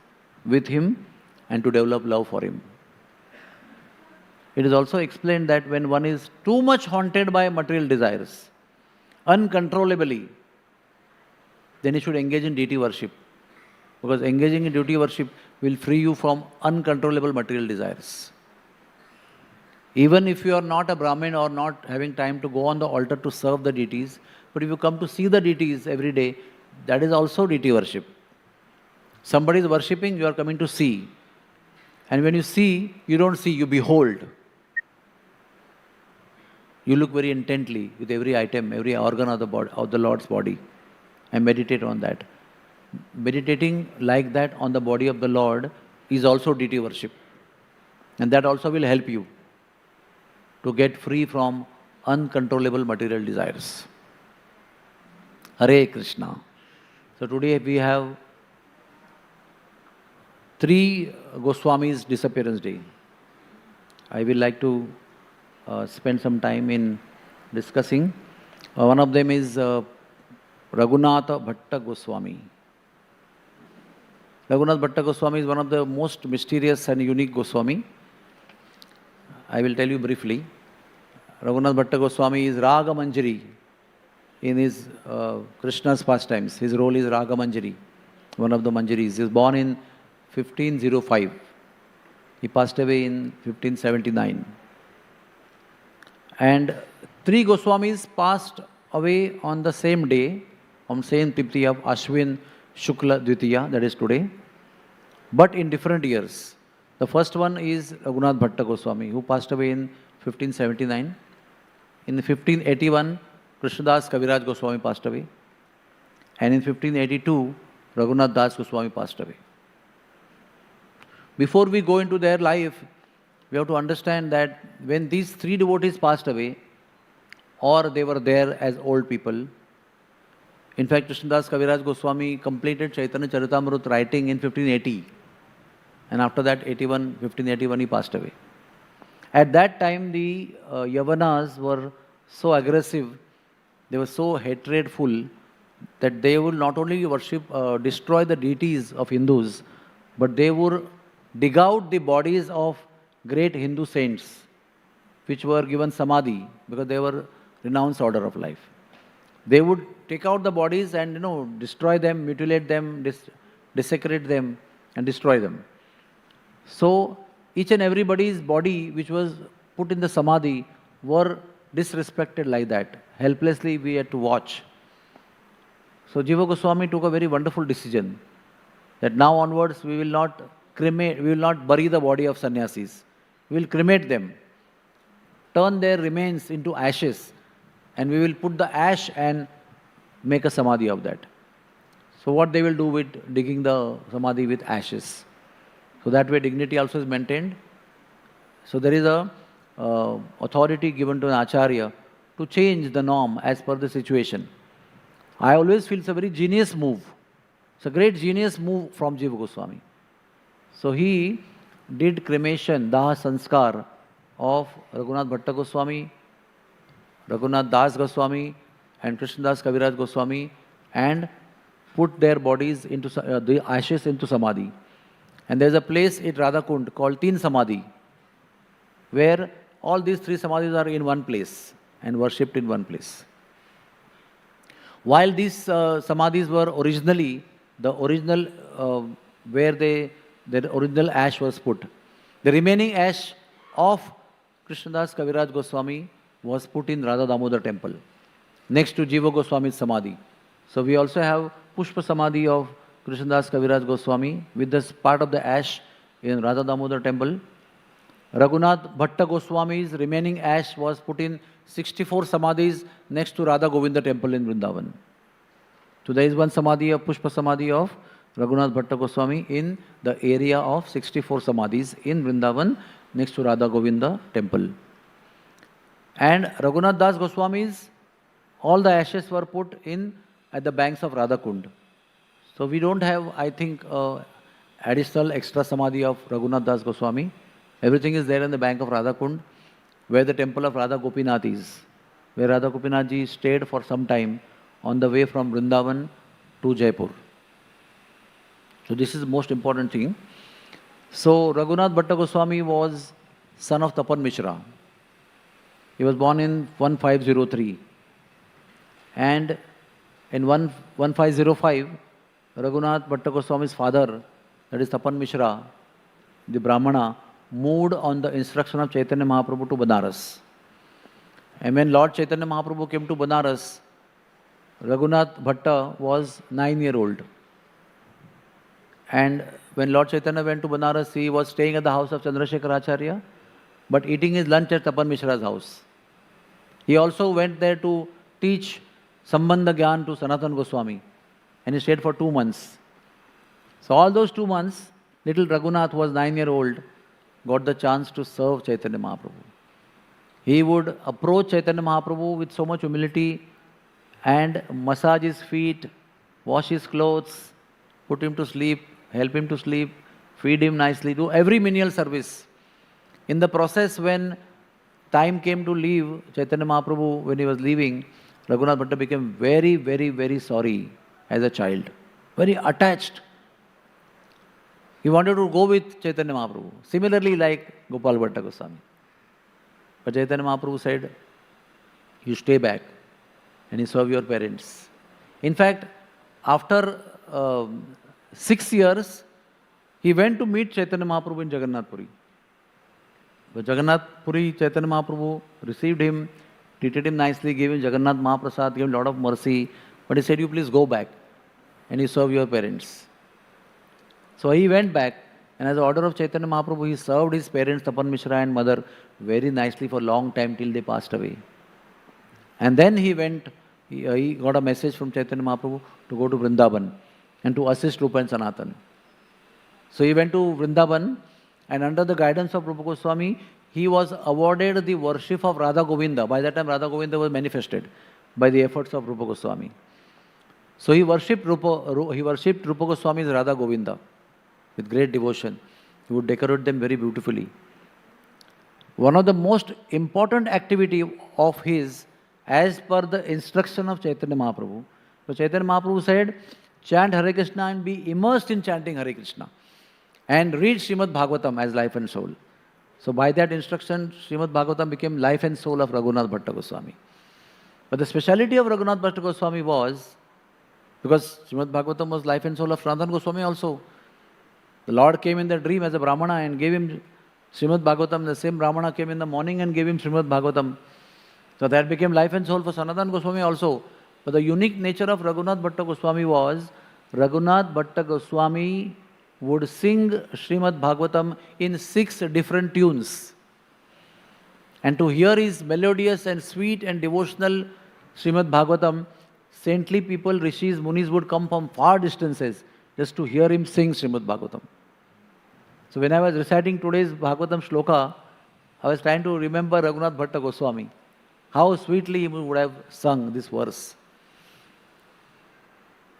with him and to develop love for him. It is also explained that when one is too much haunted by material desires, uncontrollably, then he should engage in deity worship. Because engaging in deity worship will free you from uncontrollable material desires. Even if you are not a Brahmin or not having time to go on the altar to serve the deities, but if you come to see the deities every day, that is also deity worship. Somebody is worshipping, you are coming to see. And when you see, you don't see, you behold. You look very intently with every item, every organ of the body, of the Lord's body, and meditate on that. Meditating like that on the body of the Lord is also deity worship. And that also will help you to get free from uncontrollable material desires. Hare Krishna. So today we have 3 Goswamis disappearance day. I will like to spend some time in discussing. One of them is Raghunatha Bhatta Goswami. Raghunath Bhatta Goswami is one of the most mysterious and unique Goswami. I will tell you briefly. Raghunath Bhatta Goswami is Raga Manjari in his Krishna's pastimes. His role is Raga Manjari, one of the Manjaris. He was born in 1505. He passed away in 1579. And 3 Goswamis passed away on the same day, on same Tipti of Ashwin Shukla Dvitiya, that is today, but in different years. The first one is Raghunath Bhatta Goswami, who passed away in 1579. In 1581, Krishnadas Kaviraj Goswami passed away. And in 1582, Raghunath Das Goswami passed away. Before we go into their life, we have to understand that when these 3 devotees passed away, or they were there as old people, in fact, Krishnadas Kaviraj Goswami completed Chaitanya Charitamrita writing in 1580. And after that, 1581, he passed away. At that time, the Yavanas were so aggressive, they were so hatredful, that they would not only destroy the deities of Hindus, but they would dig out the bodies of great Hindu saints, which were given samadhi, because they were renounced order of life. They would take out the bodies and destroy them, mutilate them, desecrate them, and destroy them. So each and everybody's body which was put in the samadhi were disrespected like that. Helplessly we had to watch. So Jiva Goswami took a very wonderful decision that now onwards we will not bury the body of sannyasis. We will cremate them, turn their remains into ashes, and we will put the ash and make a samadhi of that. So what they will do with digging the samadhi with ashes? So that way dignity also is maintained. So there is a authority given to an acharya to change the norm as per the situation. I always feel it's a very genius move. It's a great genius move from Jiva Goswami. So he did cremation, Daha Sanskar of Raghunath Bhatta Goswami, Raghunath Das Goswami and Krishnadas Kaviraj Goswami, and put their bodies into the ashes into samadhi. And there is a place at Radhakund called Teen Samadhi, where all these 3 samadhis are in one place and worshipped in one place. While these samadhis were originally, the original where the original ash was put, the remaining ash of Krishnadas Kaviraj Goswami was put in Radha Damodar temple, next to Jiva Goswami's samadhi. So we also have Pushpa Samadhi of Krishnadas Kaviraj Goswami with this part of the ash in Radha Damodar temple. Raghunath Bhatta Goswami's remaining ash was put in 64 samadhis next to Radha Govinda temple in Vrindavan. So there is one samadhi of Pushpa Samadhi of Raghunath Bhatta Goswami in the area of 64 samadhis in Vrindavan next to Radha Govinda temple. And Raghunath Das Goswami's, all the ashes were put in at the banks of Radha Kund. So we don't have, I think, additional extra samadhi of Raghunath Das Goswami. Everything is there in the bank of Radha Kund, where the temple of Radha Gopinath is, where Radha Gopinath ji stayed for some time on the way from Vrindavan to Jaipur. So this is the most important thing. So Raghunath Bhatta Goswami was son of Tapan Mishra. He was born in 1503. And in 1505, Raghunath Bhatta Goswami's father, that is Tapan Mishra, the Brahmana, moved on the instruction of Chaitanya Mahaprabhu to Banaras. And when Lord Chaitanya Mahaprabhu came to Banaras, Raghunath Bhatta was 9-year-old. And when Lord Chaitanya went to Banaras, he was staying at the house of Chandrasekhar Acharya, but eating his lunch at Tapan Mishra's house. He also went there to teach Sambandha Gyan to Sanatana Goswami, and he stayed for 2 months. So all those 2 months, little Raghunath, who was 9-year-old, got the chance to serve Chaitanya Mahaprabhu. He would approach Chaitanya Mahaprabhu with so much humility and massage his feet wash his clothes, put him to sleep, help him to sleep, feed him nicely, do every menial service. In the process, when time came to leave, Chaitanya Mahaprabhu, when he was leaving, Raghunath Bhatta became very, very, very sorry as a child, very attached. He wanted to go with Chaitanya Mahaprabhu, similarly like Gopal Bhatta Goswami. But Chaitanya Mahaprabhu said, you stay back and you serve your parents. In fact, after 6 years, he went to meet Chaitanya Mahaprabhu in Jagannath Puri. But Jagannath Puri, Chaitanya Mahaprabhu received him, treated him nicely, gave him Jagannath Mahaprasad, gave him a lot of mercy. But he said, you please go back and you serve your parents. So he went back, and as an order of Chaitanya Mahaprabhu, he served his parents, Tapan Mishra and mother, very nicely for a long time till they passed away. And then he went, he got a message from Chaitanya Mahaprabhu to go to Vrindavan and to assist Rupa and Sanatan. So he went to Vrindavan, and under the guidance of Rupa Goswami, he was awarded the worship of Radha Govinda. By that time, Radha Govinda was manifested by the efforts of Rupa Goswami. So he worshipped Rupa Goswami's Radha Govinda with great devotion. He would decorate them very beautifully. One of the most important activity of his, as per the instruction of Chaitanya Mahaprabhu, so Chaitanya Mahaprabhu said, chant Hare Krishna and be immersed in chanting Hare Krishna, and read Srimad Bhagavatam as life and soul. So by that instruction, Srimad Bhagavatam became life and soul of Raghunath Bhatta Goswami. But the speciality of Raghunath Bhatta Goswami was, because Srimad Bhagavatam was life and soul of Sanatana Goswami also, the Lord came in the dream as a Brahmana and gave him Srimad Bhagavatam. The same Brahmana came in the morning and gave him Srimad Bhagavatam. So that became life and soul for Sanatana Goswami also. But the unique nature of Raghunath Bhatta Goswami was, Raghunath Bhatta Goswami would sing Srimad Bhagavatam in 6 different tunes. And to hear his melodious and sweet and devotional Srimad Bhagavatam, saintly people, rishis, munis would come from far distances just to hear him sing Srimad Bhagavatam. So when I was reciting today's Bhagavatam shloka, I was trying to remember Raghunath Bhatta Goswami, how sweetly he would have sung this verse.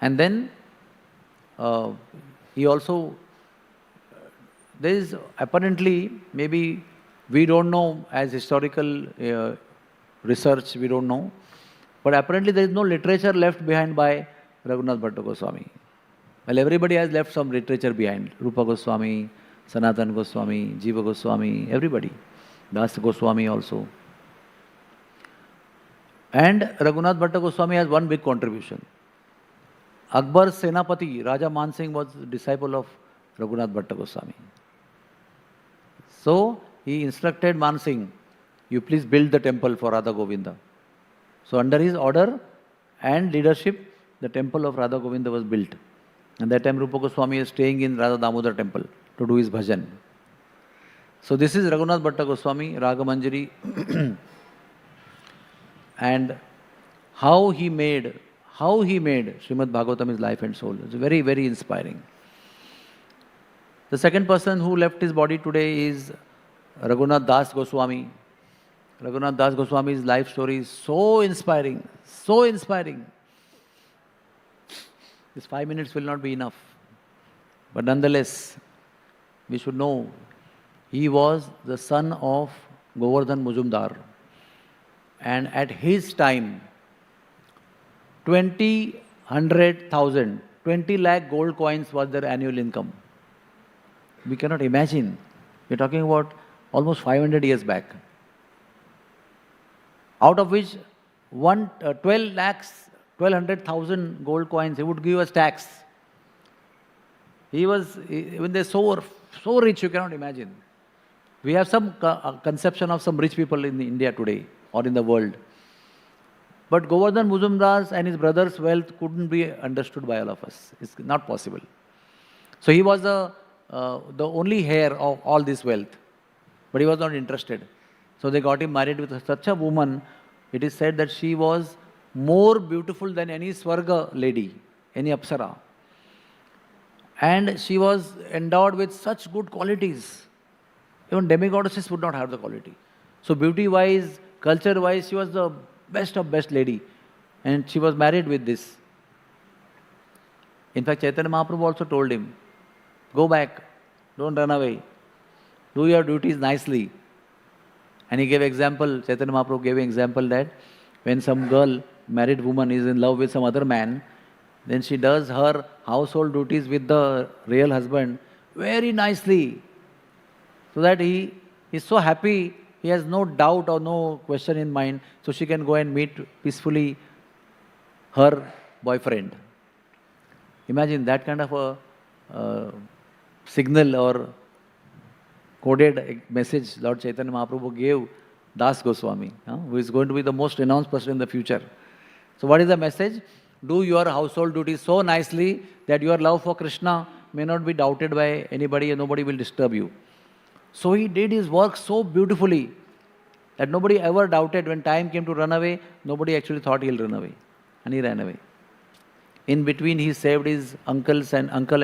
And then he also, there is apparently, maybe we don't know, as historical research we don't know, but apparently there is no literature left behind by Raghunath Bhatta Goswami. Well, everybody has left some literature behind. Rupa Goswami, Sanatana Goswami, Jiva Goswami, everybody. Das Goswami also. And Raghunath Bhatta Goswami has one big contribution. Akbar's Senapati, Raja Man Singh, was a disciple of Raghunath Bhatta Goswami. So he instructed Man Singh, you please build the temple for Radha Govinda. So under his order and leadership, the temple of Radha Govinda was built. And that time Rupa Goswami is staying in Radha Damodar temple to do his bhajan. So this is Raghunath Bhatta Goswami, Raga Manjari, and how he made Srimad Bhagavatam his life and soul. It's very, very inspiring. The second person who left his body today is Raghunath Das Goswami. Raghunath Das Goswami's life story is so inspiring, so inspiring. These 5 minutes will not be enough. But nonetheless, we should know he was the son of Govardhan Mujumdar. And at his time, 20 lakh gold coins was their annual income. We cannot imagine. We're talking about almost 500 years back. Out of which 12,000 gold coins he would give as tax. He was, when they're so rich, you cannot imagine. We have some conception of some rich people in India today or in the world. But Govardhan Mujumdar's and his brother's wealth couldn't be understood by all of us. It's not possible. So he was the only heir of all this wealth. But he was not interested. So they got him married with such a woman. It is said that she was more beautiful than any Swarga lady, any Apsara. And she was endowed with such good qualities. Even demigoddesses would not have the quality. So beauty-wise, culture-wise, she was the best of best lady. And she was married with this. In fact, Chaitanya Mahaprabhu also told him, go back, don't run away, do your duties nicely. And he gave example, Chaitanya Mahaprabhu gave an example that when some girl, married woman, is in love with some other man, then she does her household duties with the real husband very nicely, so that he is so happy, he has no doubt or no question in mind, so she can go and meet peacefully her boyfriend. Imagine that kind of a signal or coded message Lord Chaitanya Mahaprabhu gave Das Goswami, who is going to be the most renounced person in the future. So what is the message? Do your household duties so nicely that your love for Krishna may not be doubted by anybody and nobody will disturb you. So he did his work so beautifully that nobody ever doubted. When time came to run away, nobody actually thought he'll run away. And he ran away. In between, he saved his uncle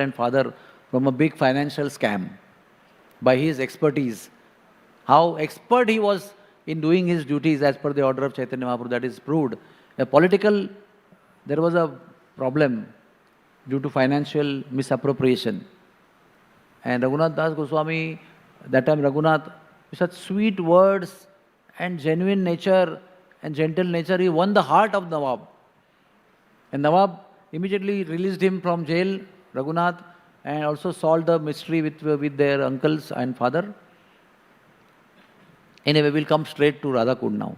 and father from a big financial scam by his expertise. How expert he was in doing his duties as per the order of Chaitanya Mahaprabhu, that is proved. There was a problem due to financial misappropriation. And Raghunath Das Goswami, that time Raghunath, with such sweet words and genuine nature and gentle nature, he won the heart of Nawab. And Nawab immediately released him from jail, Raghunath, and also solved the mystery with their uncles and father. Anyway, we'll come straight to Radha Kund now.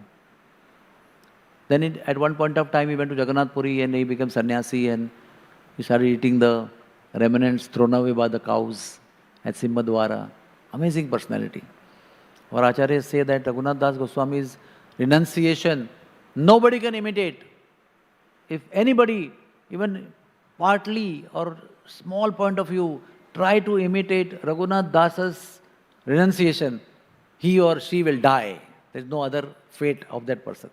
Then at one point of time, he went to Jagannath Puri and he became sannyasi and he started eating the remnants thrown away by the cows at Simhadwara. Amazing personality. Our acharyas say that Raghunath Das Goswami's renunciation, nobody can imitate. If anybody, even partly or small point of view, try to imitate Raghunath Das's renunciation, he or she will die. There is no other fate of that person.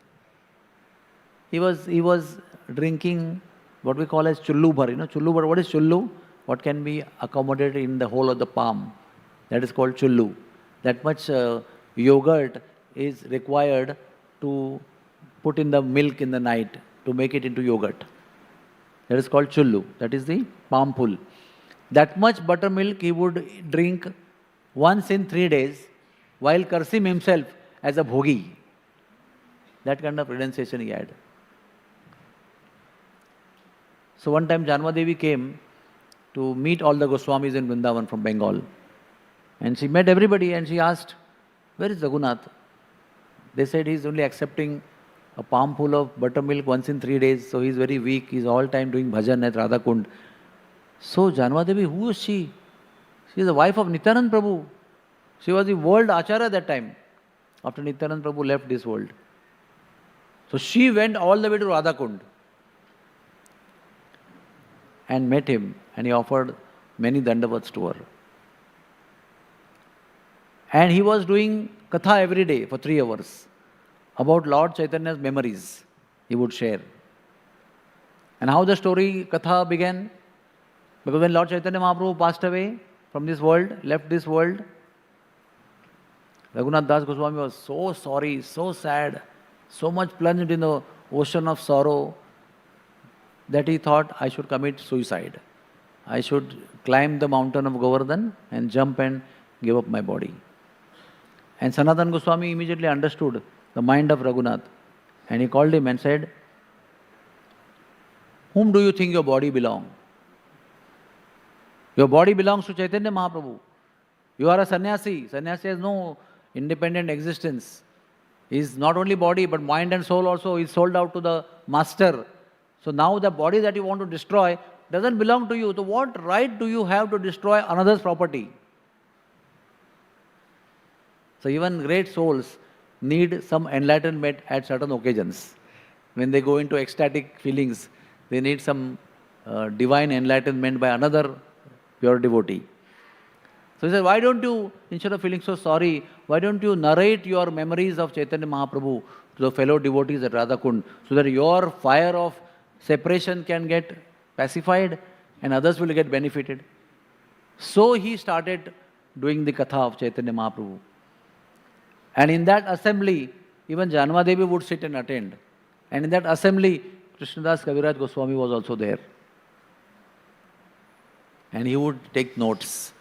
He was drinking what we call as chullu bhar. You know chullu bhar? What is chullu? What can be accommodated in the whole of the palm. That is called chullu. That much yogurt is required to put in the milk in the night to make it into yogurt. That is called chullu. That is the palm full. That much buttermilk he would drink once in 3 days while cursing himself as a bhogi. That kind of renunciation he had. So one time Janmadevi came to meet all the Goswamis in Vrindavan from Bengal. And she met everybody and she asked, where is Raghunath? They said he's only accepting a palm full of buttermilk once in 3 days, so he's very weak. He's all time doing bhajan at Radha Kund. So Janmadevi, who is she? She is the wife of Nityanand Prabhu. She was the world acharya that time, after Nityanand Prabhu left this world. So she went all the way to Radha Kund and met him, and he offered many dandavats to her. And he was doing katha every day for 3 hours about Lord Chaitanya's memories he would share. And how the story katha began? Because when Lord Chaitanya Mahaprabhu passed away from this world, left this world, Raghunath Das Goswami was so sorry, so sad, so much plunged in the ocean of sorrow that he thought, I should commit suicide. I should climb the mountain of Govardhan and jump and give up my body. And Sanatana Goswami immediately understood the mind of Raghunath. And he called him and said, whom do you think your body belongs? Your body belongs to Chaitanya Mahaprabhu. You are a sannyasi. Sannyasi has no independent existence. He is not only body, but mind and soul also is sold out to the master. So now the body that you want to destroy doesn't belong to you. So what right do you have to destroy another's property? So even great souls need some enlightenment at certain occasions. When they go into ecstatic feelings, they need some divine enlightenment by another pure devotee. So he said, why don't you, instead of feeling so sorry, why don't you narrate your memories of Chaitanya Mahaprabhu to the fellow devotees at Radha Kund, so that your fire of separation can get pacified and others will get benefited. So he started doing the katha of Chaitanya Mahaprabhu. And in that assembly, even Janmadevi would sit and attend. And in that assembly, Krishnadas Kaviraj Goswami was also there. and he would take notes.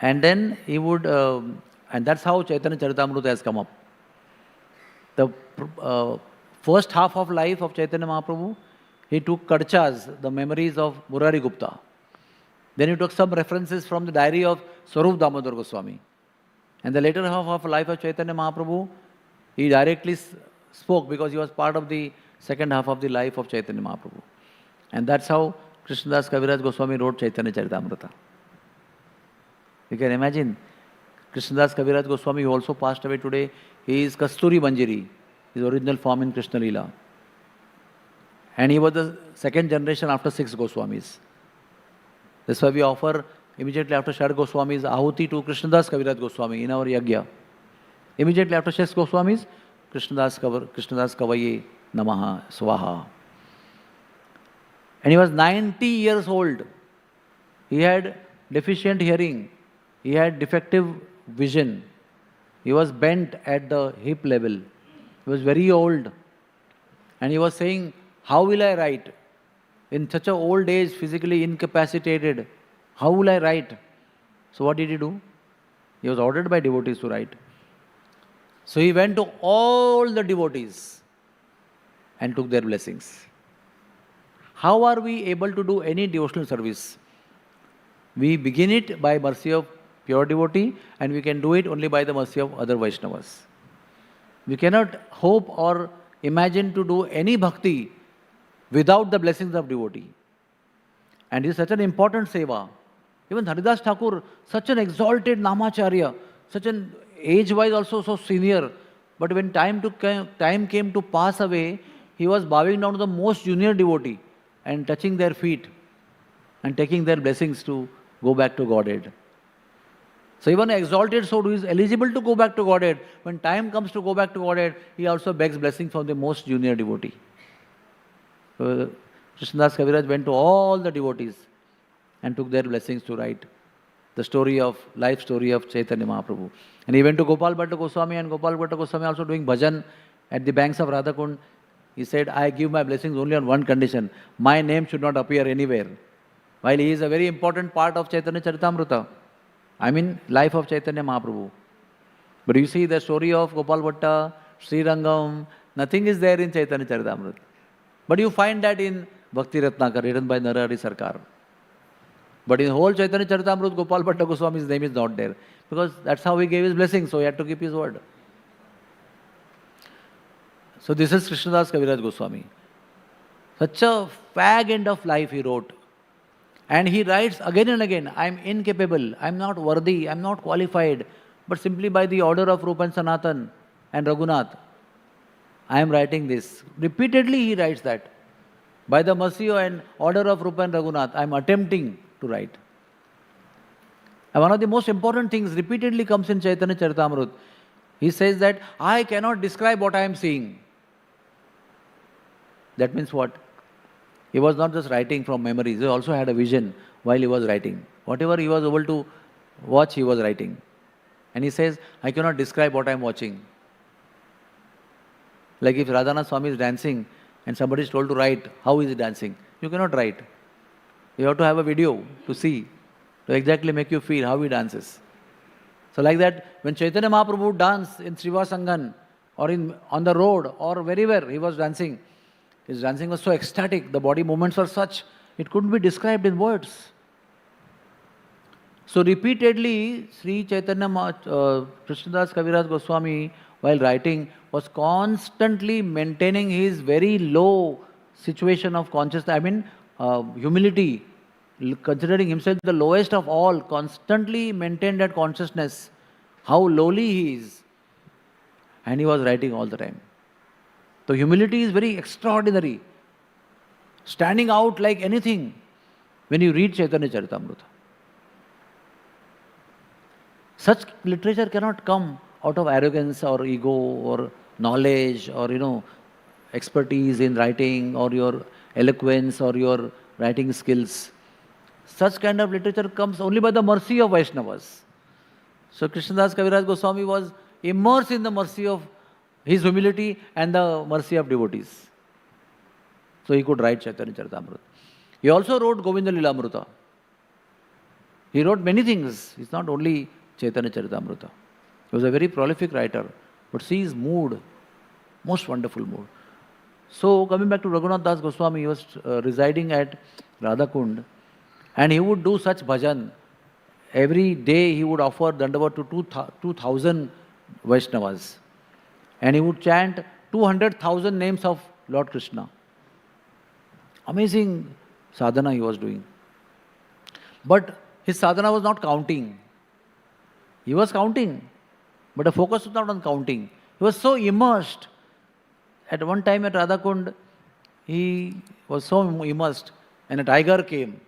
And then he would, and that's how Chaitanya Charitamrita has come up. The first half of life of Chaitanya Mahaprabhu, he took Kadchas, the memories of Murari Gupta. Then he took some references from the diary of Swarup Damodar Goswami. And the later half of life of Chaitanya Mahaprabhu, he directly spoke because he was part of the second half of the life of Chaitanya Mahaprabhu. And that's how Krishnadas Kaviraj Goswami wrote Chaitanya Charitamrita. You can imagine, Krishnadas Kaviraj Goswami, who also passed away today, he is Kasturi Manjiri, his original form in Krishna Leela. And he was the second generation after 6 Goswamis. That's why we offer immediately after Shad Goswamis Ahuti to Krishnadas Kaviraj Goswami in our Yagya. Immediately after 6 Goswamis, Krishnadas Kavaye Namaha Swaha. And he was 90 years old. He had deficient hearing. He had defective vision. He was bent at the hip level. He was very old. And he was saying, how will I write? In such an old age, physically incapacitated, how will I write? So what did he do? He was ordered by devotees to write. So he went to all the devotees and took their blessings. How are we able to do any devotional service? We begin it by mercy of pure devotee, and we can do it only by the mercy of other Vaishnavas. We cannot hope or imagine to do any bhakti without the blessings of devotee. And it is such an important seva. Even Haridas Thakur, such an exalted Namacharya, such an age-wise also so senior, but when time came to pass away, he was bowing down to the most junior devotee and touching their feet and taking their blessings to go back to Godhead. So even an exalted soul who is eligible to go back to Godhead, when time comes to go back to Godhead, he also begs blessing from the most junior devotee. So Krishnadas Kaviraj went to all the devotees and took their blessings to write the life story of Chaitanya Mahaprabhu. And he went to Gopal Bhatta Goswami, and Gopal Bhatta Goswami also doing bhajan at the banks of Radhakund. He said, I give my blessings only on one condition: my name should not appear anywhere. While he is a very important part of Chaitanya Charitamrita, I mean life of Chaitanya Mahaprabhu. But you see the story of Gopal Bhatta, Sri Rangam, nothing is there in Chaitanya Charitamrita. But you find that in Bhakti Ratnakar, written by Narahari Sarkar. But in whole Chaitanya Charitamrita, Gopal Bhatta Goswami's name is not there. Because that's how he gave his blessing, so he had to keep his word. So this is Krishnadas Kaviraj Goswami. Such a fag end of life he wrote. And he writes again and again, I am incapable, I am not worthy, I am not qualified, but simply by the order of Rupa and Sanatan and Raghunath, I am writing this. Repeatedly he writes that. By the mercy and order of Rupa and Raghunath, I am attempting to write. And one of the most important things repeatedly comes in Chaitanya Charitamrita. He says that I cannot describe what I am seeing. That means what? He was not just writing from memories, he also had a vision while he was writing. Whatever he was able to watch, he was writing. And he says, I cannot describe what I am watching. Like if Radhanath Swami is dancing and somebody is told to write, how is he dancing? You cannot write. You have to have a video to see, to exactly make you feel how he dances. So like that, when Chaitanya Mahaprabhu danced in Srivasangan or on the road or wherever he was dancing, his dancing was so ecstatic, the body movements were such, it couldn't be described in words. So repeatedly, Sri Chaitanya Krishnadas Kaviraj Goswami, while writing, was constantly maintaining his very low situation of consciousness, humility, considering himself the lowest of all, constantly maintained that consciousness, how lowly he is. And he was writing all the time. So humility is very extraordinary, standing out like anything when you read Chaitanya Charitamrita. Such literature cannot come out of arrogance or ego or knowledge or expertise in writing or your eloquence or your writing skills. Such kind of literature comes only by the mercy of Vaishnavas. So Krishnadas Kaviraj Goswami was immersed in the mercy of his humility and the mercy of devotees. So he could write Chaitanya Charitamrita. He also wrote Govinda Lilamrita. He wrote many things. It's not only Chaitanya Charitamrita. He was a very prolific writer. But see his mood, most wonderful mood. So coming back to Raghunath Das Goswami, he was residing at Radhakund, and he would do such bhajan. Every day he would offer Dandavat to 2,000 Vaishnavas. And he would chant 200,000 names of Lord Krishna. Amazing sadhana he was doing. But his sadhana was not counting. He was counting, but the focus was not on counting. He was so immersed. At one time at Radhakund, he was so immersed, and a tiger came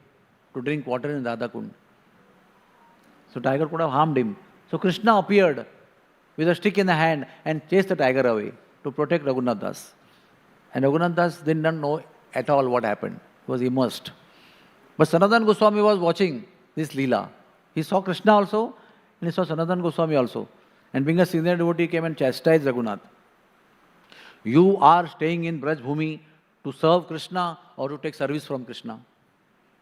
to drink water in Radhakund. So tiger could have harmed him. So Krishna appeared with a stick in the hand and chased the tiger away to protect Raghunath Das. And Raghunath Das did not know at all what happened. He was immersed. But Sanatana Goswami was watching this Leela. He saw Krishna also, and he saw Sanatana Goswami also. And being a senior devotee, he came and chastised Raghunath. You are staying in Braj Bhumi to serve Krishna or to take service from Krishna.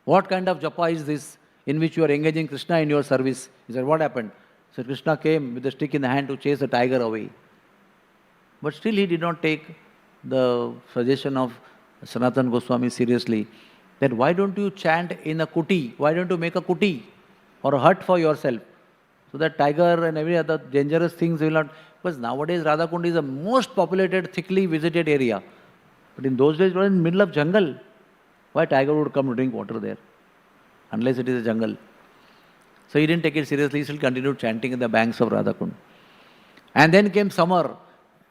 What kind of japa is this in which you are engaging Krishna in your service? He said, what happened? So Krishna came with the stick in the hand to chase the tiger away. But still he did not take the suggestion of Sanatana Goswami seriously. That why don't you chant in a kuti? Why don't you make a kuti or a hut for yourself? So that tiger and every other dangerous things will not... Because nowadays Radhakund is the most populated, thickly visited area. But in those days it was in the middle of jungle. Why tiger would come to drink water there? Unless it is a jungle. So he didn't take it seriously. He still continued chanting in the banks of Radhakund. And then came summer.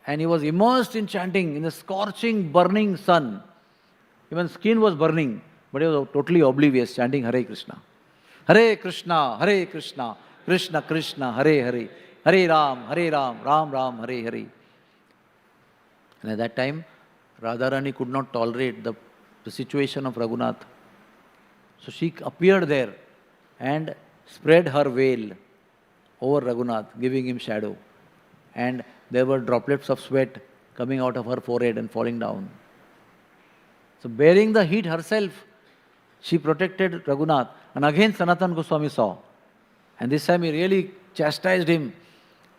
And he was immersed in chanting in the scorching, burning sun. Even skin was burning. But he was totally oblivious, chanting Hare Krishna. Hare Krishna, Hare Krishna, Krishna Krishna, Hare Hare. Hare Ram, Ram Ram, Hare Hare. And at that time, Radharani could not tolerate the situation of Raghunath. So she appeared there and spread her veil over Raghunath, giving him shadow. And there were droplets of sweat coming out of her forehead and falling down. So bearing the heat herself, she protected Raghunath. And again Sanatana Goswami saw. And this time he really chastised him.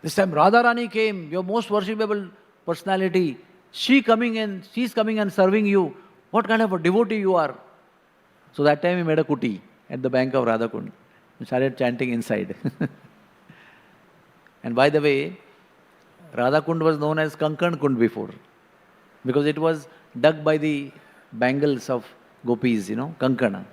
This time Radharani came, your most worshipable personality. She's coming and serving you. What kind of a devotee you are? So that time he made a kuti at the bank of Radhakund. He started chanting inside. And by the way, Radhakund was known as Kankan Kund before. Because it was dug by the bangles of gopis, Kankana.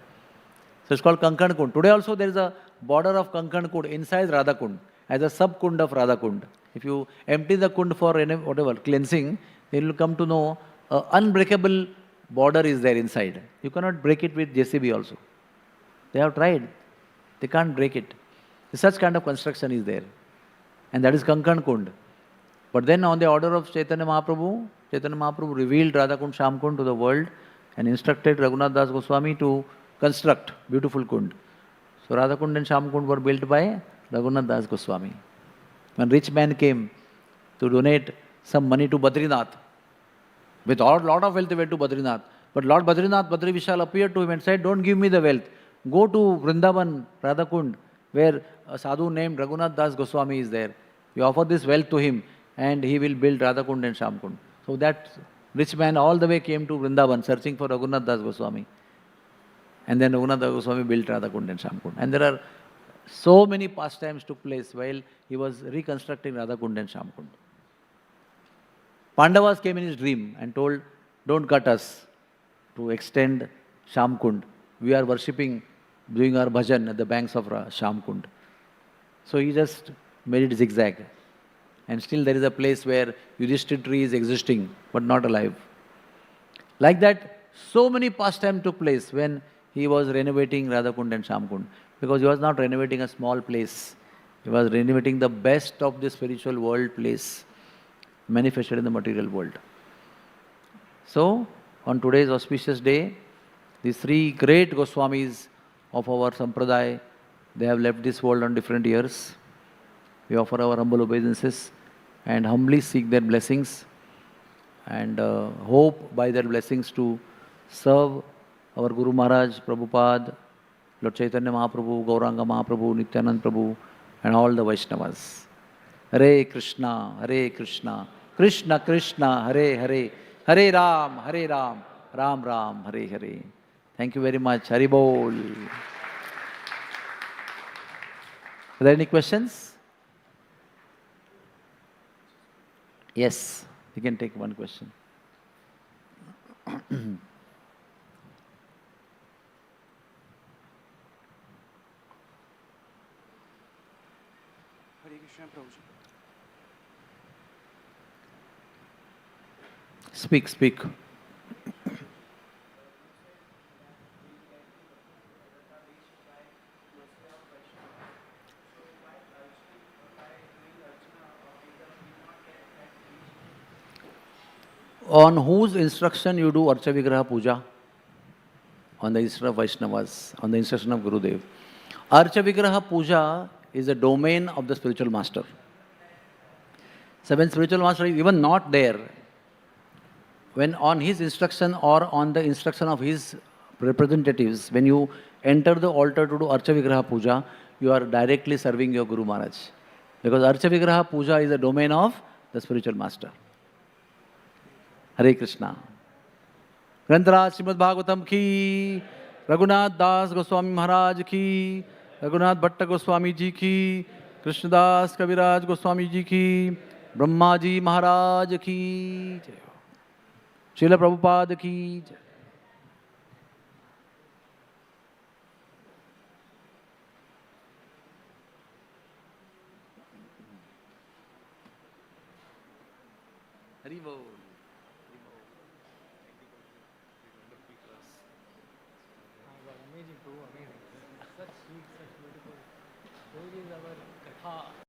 So it's called Kankan Kund. Today also there is a border of Kankan Kund inside Radhakund, as a sub-kund of Radhakund. If you empty the kund for whatever, cleansing, then you will come to know an unbreakable border is there inside. You cannot break it with JCB also. They have tried. They can't break it. Such kind of construction is there. And that is Kankan Kund. But then on the order of Chaitanya Mahaprabhu revealed Radhakund Shamkund to the world and instructed Raghunath Das Goswami to construct beautiful kund. So Radhakund and Shamkund were built by Raghunath Das Goswami. One rich man came to donate some money to Badrinath. With a lot of wealth he went to Badrinath. But Lord Badrinath, Badri Vishal appeared to him and said, don't give me the wealth. Go to Vrindavan, Radhakund, where a sadhu named Raghunath Das Goswami is there. You offer this wealth to him and he will build Radhakund and Shamkund. So that rich man all the way came to Vrindavan searching for Raghunath Das Goswami. And then Raghunath Das Goswami built Radhakund and Shamkund. And there are so many pastimes took place while he was reconstructing Radhakund and Shamkund. Pandavas came in his dream and told, don't cut us to extend Shamkund. We are worshipping, doing our bhajan at the banks of Shamkund. So he just made it zigzag. And still there is a place where Yudhishthira tree is existing, but not alive. Like that, so many pastimes took place when he was renovating Radhakund and Shamkund. Because he was not renovating a small place. He was renovating the best of the spiritual world place manifested in the material world. So, on today's auspicious day, these three great Goswamis of our Sampradaya, they have left this world on different years. We offer our humble obeisances and humbly seek their blessings and hope by their blessings to serve our Guru Maharaj, Prabhupada, Lord Chaitanya Mahaprabhu, Gauranga Mahaprabhu, Nityanand Prabhu, and all the Vaishnavas. Hare Krishna, Hare Krishna, Krishna Krishna, Hare Hare, Hare Ram, Hare Ram, Ram Ram, Hare Hare. Thank you very much. Hari Bol. Are there any questions? Yes, you can take one question. Speak, speak. On whose instruction you do Archa Vigraha Puja? On the instruction of Vaishnavas, on the instruction of Gurudev. Archa Vigraha Puja is a domain of the spiritual master. So when spiritual master is even not there, when on his instruction or on the instruction of his representatives, when you enter the altar to do Archa Vigraha Puja, you are directly serving your Guru Maharaj. Because Archa Vigraha Puja is a domain of the spiritual master. Hare Krishna. Grantaraj Srimad Bhagavatam ki, Raghunath Das Goswami Maharaj ki, Raghunath Bhatta Goswami ji ki, Krishnadas Kaviraj Goswami ji ki, Brahma ji Maharaj ki, Srila Prabhupada ki. Hari Bol. Amazing, Prabhu, amazing. Such sweet, such beautiful. Where is our katha?